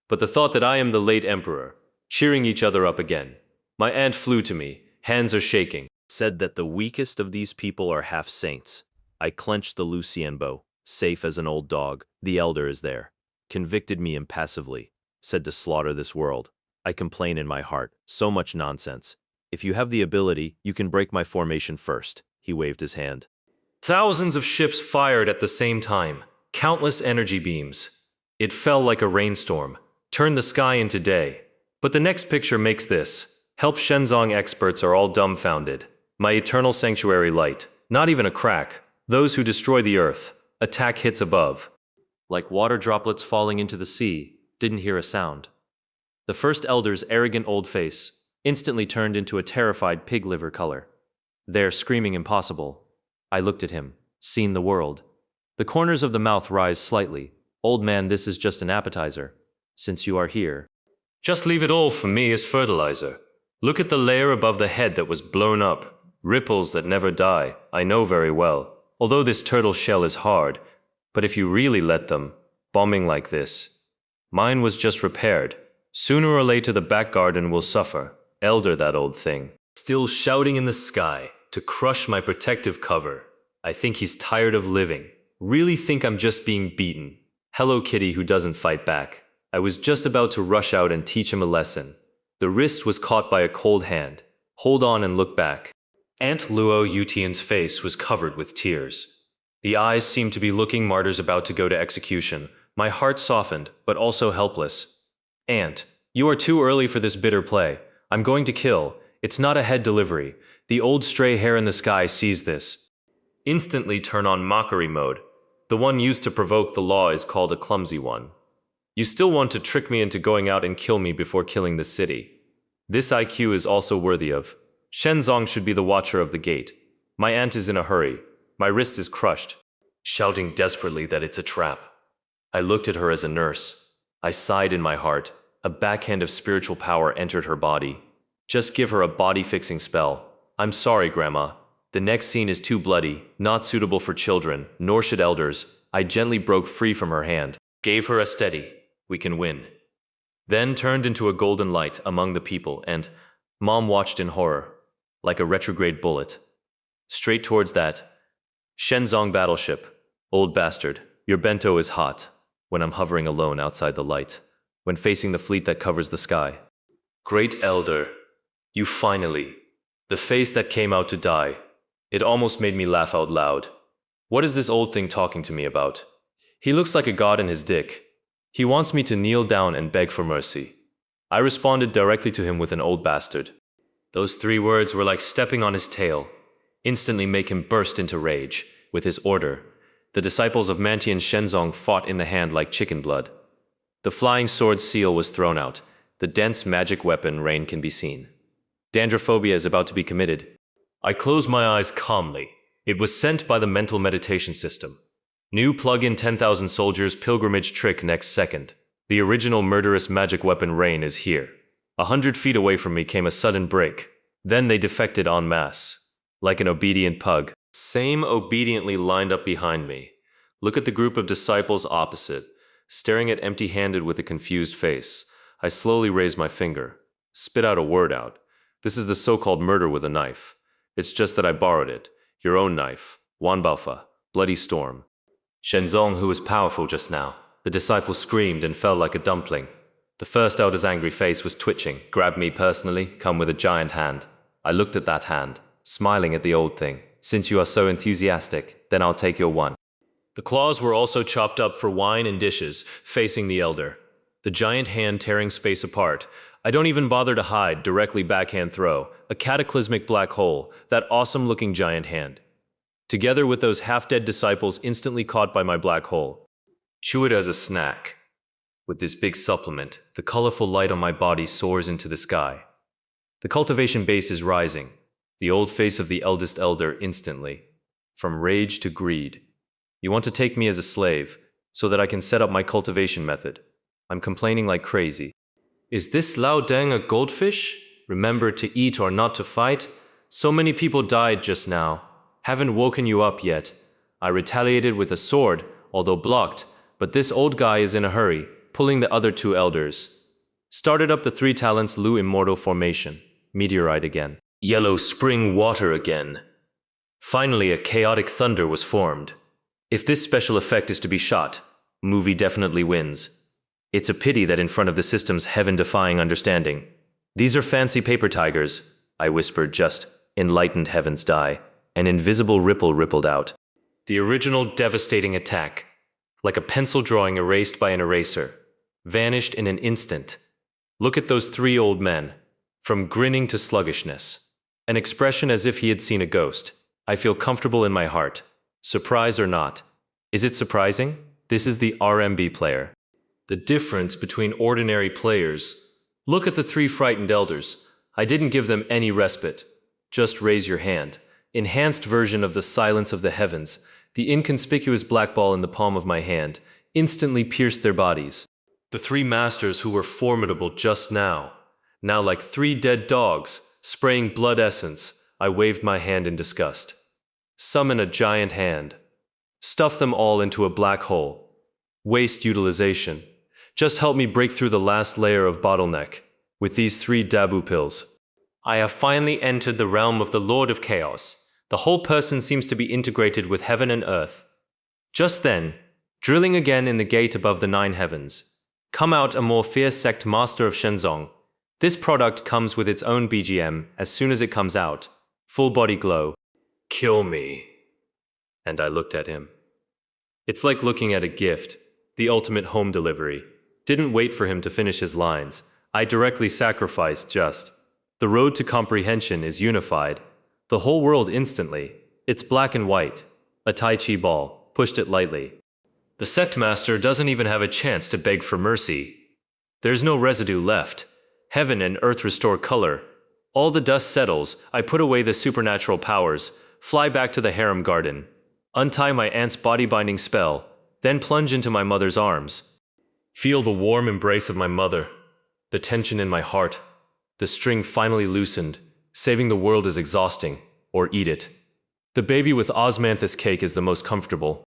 but the thought that I am the late emperor, cheering each other up again. My aunt flew to me, hands are shaking. Said that the weakest of these people are half saints. I clenched the Lucienbo, safe as an old dog. The elder is there. Convicted me impassively. Said to slaughter this world. I complain in my heart. So much nonsense. If you have the ability, you can break my formation first. He waved his hand. Thousands of ships fired at the same time. Countless energy beams. It fell like a rainstorm. Turned the sky into day. But the next picture makes this. Help Shenzong experts are all dumbfounded. My eternal sanctuary light. Not even a crack. Those who destroy the earth. Attack hits above. Like water droplets falling into the sea. Didn't hear a sound. The first elder's arrogant old face instantly turned into a terrified pig liver color. There, screaming impossible. I looked at him. Seen the world. The corners of the mouth rise slightly. Old man, this is just an appetizer. Since you are here. Just leave it all for me as fertilizer. Look at the layer above the head that was blown up. Ripples that never die. I know very well. Although this turtle shell is hard. But if you really let them, bombing like this. Mine was just repaired. Sooner or later the back garden will suffer. Elder, that old thing. Still shouting in the sky to crush my protective cover. I think he's tired of living. Really think I'm just being beaten. Hello Kitty who doesn't fight back. I was just about to rush out and teach him a lesson. The wrist was caught by a cold hand. Hold on and look back. Aunt Luo Yutian's face was covered with tears. The eyes seemed to be looking martyrs about to go to execution. My heart softened, but also helpless. Aunt, you are too early for this bitter play. I'm going to kill. It's not a head delivery. The old stray hair in the sky sees this. Instantly turn on mockery mode. The one used to provoke the law is called a clumsy one. You still want to trick me into going out and kill me before killing the city. This IQ is also worthy of. Shenzong should be the watcher of the gate. My aunt is in a hurry. My wrist is crushed. Shouting desperately that it's a trap. I looked at her as a nurse. I sighed in my heart. A backhand of spiritual power entered her body. Just give her a body-fixing spell. I'm sorry, Grandma. The next scene is too bloody, not suitable for children, nor should elders. I gently broke free from her hand. Gave her a steady. We can win. Then turned into a golden light among the people, and Mom watched in horror, like a retrograde bullet. Straight towards that Shenzong battleship. Old bastard, your bento is hot. When I'm hovering alone outside the light. When facing the fleet that covers the sky. Great elder, you finally. The face that came out to die. It almost made me laugh out loud. What is this old thing talking to me about? He looks like a god in his dick. He wants me to kneel down and beg for mercy. I responded directly to him with an old bastard. Those 3 words were like stepping on his tail. Instantly make him burst into rage. With his order. The disciples of Mantian Shenzong fought in the hand like chicken blood. The flying sword seal was thrown out. The dense magic weapon rain can be seen. Dandrophobia is about to be committed. I close my eyes calmly. It was sent by the mental meditation system. New plug-in 10,000 soldiers pilgrimage trick next second. The original murderous magic weapon rain is here. 100 feet away from me came a sudden break. Then they defected en masse. Like an obedient pug. Same obediently lined up behind me. Look at the group of disciples opposite, staring at empty-handed with a confused face. I slowly raise my finger. Spit out a word out. This is the so-called murder with a knife. It's just that I borrowed it. Your own knife. Wanbaofa. Bloody storm. Shenzong, who was powerful just now. The disciple screamed and fell like a dumpling. The first elder's angry face was twitching. Grab me personally, come with a giant hand. I looked at that hand, smiling at the old thing. Since you are so enthusiastic, then I'll take your one. The claws were also chopped up for wine and dishes, facing the elder. The giant hand tearing space apart. I don't even bother to hide, directly backhand throw. A cataclysmic black hole, that awesome-looking giant hand. Together with those half-dead disciples instantly caught by my black hole. Chew it as a snack. With this big supplement, the colorful light on my body soars into the sky. The cultivation base is rising. The old face of the eldest elder instantly. From rage to greed. You want to take me as a slave, so that I can set up my cultivation method. I'm complaining like crazy. Is this Lao Deng a goldfish? Remember to eat or not to fight? So many people died just now. Haven't woken you up yet. I retaliated with a sword, although blocked, but this old guy is in a hurry, pulling the other two elders. Started up the 3 talents Lu immortal formation. Meteorite again. Yellow spring water again. Finally, a chaotic thunder was formed. If this special effect is to be shot, movie definitely wins. It's a pity that in front of the system's heaven-defying understanding. These are fancy paper tigers, I whispered, just enlightened heavens die. An invisible ripple rippled out. The original devastating attack, like a pencil drawing erased by an eraser, vanished in an instant. Look at those 3 old men, from grinning to sluggishness. An expression as if he had seen a ghost. I feel comfortable in my heart. Surprise or not. Is it surprising? This is the RMB player. The difference between ordinary players. Look at the 3 frightened elders. I didn't give them any respite. Just raise your hand. Enhanced version of the silence of the heavens. The inconspicuous black ball in the palm of my hand instantly pierced their bodies. The 3 masters who were formidable just now. Now like 3 dead dogs. Spraying blood essence, I waved my hand in disgust. Summon a giant hand. Stuff them all into a black hole. Waste utilization. Just help me break through the last layer of bottleneck with these 3 Dabu pills. I have finally entered the realm of the Lord of Chaos. The whole person seems to be integrated with heaven and earth. Just then, drilling again in the gate above the 9 heavens. Come out a more fierce sect master of Shenzong. This product comes with its own BGM as soon as it comes out. Full body glow. Kill me. And I looked at him. It's like looking at a gift, the ultimate home delivery. Didn't wait for him to finish his lines. I directly sacrificed just. The road to comprehension is unified. The whole world instantly. It's black and white. A Tai Chi ball. Pushed it lightly. The sect master doesn't even have a chance to beg for mercy. There's no residue left. Heaven and earth restore color. All the dust settles. I put away the supernatural powers. Fly back to the harem garden. Untie my aunt's body-binding spell. Then plunge into my mother's arms. Feel the warm embrace of my mother. The tension in my heart. The string finally loosened. Saving the world is exhausting. Or eat it. The baby with osmanthus cake is the most comfortable.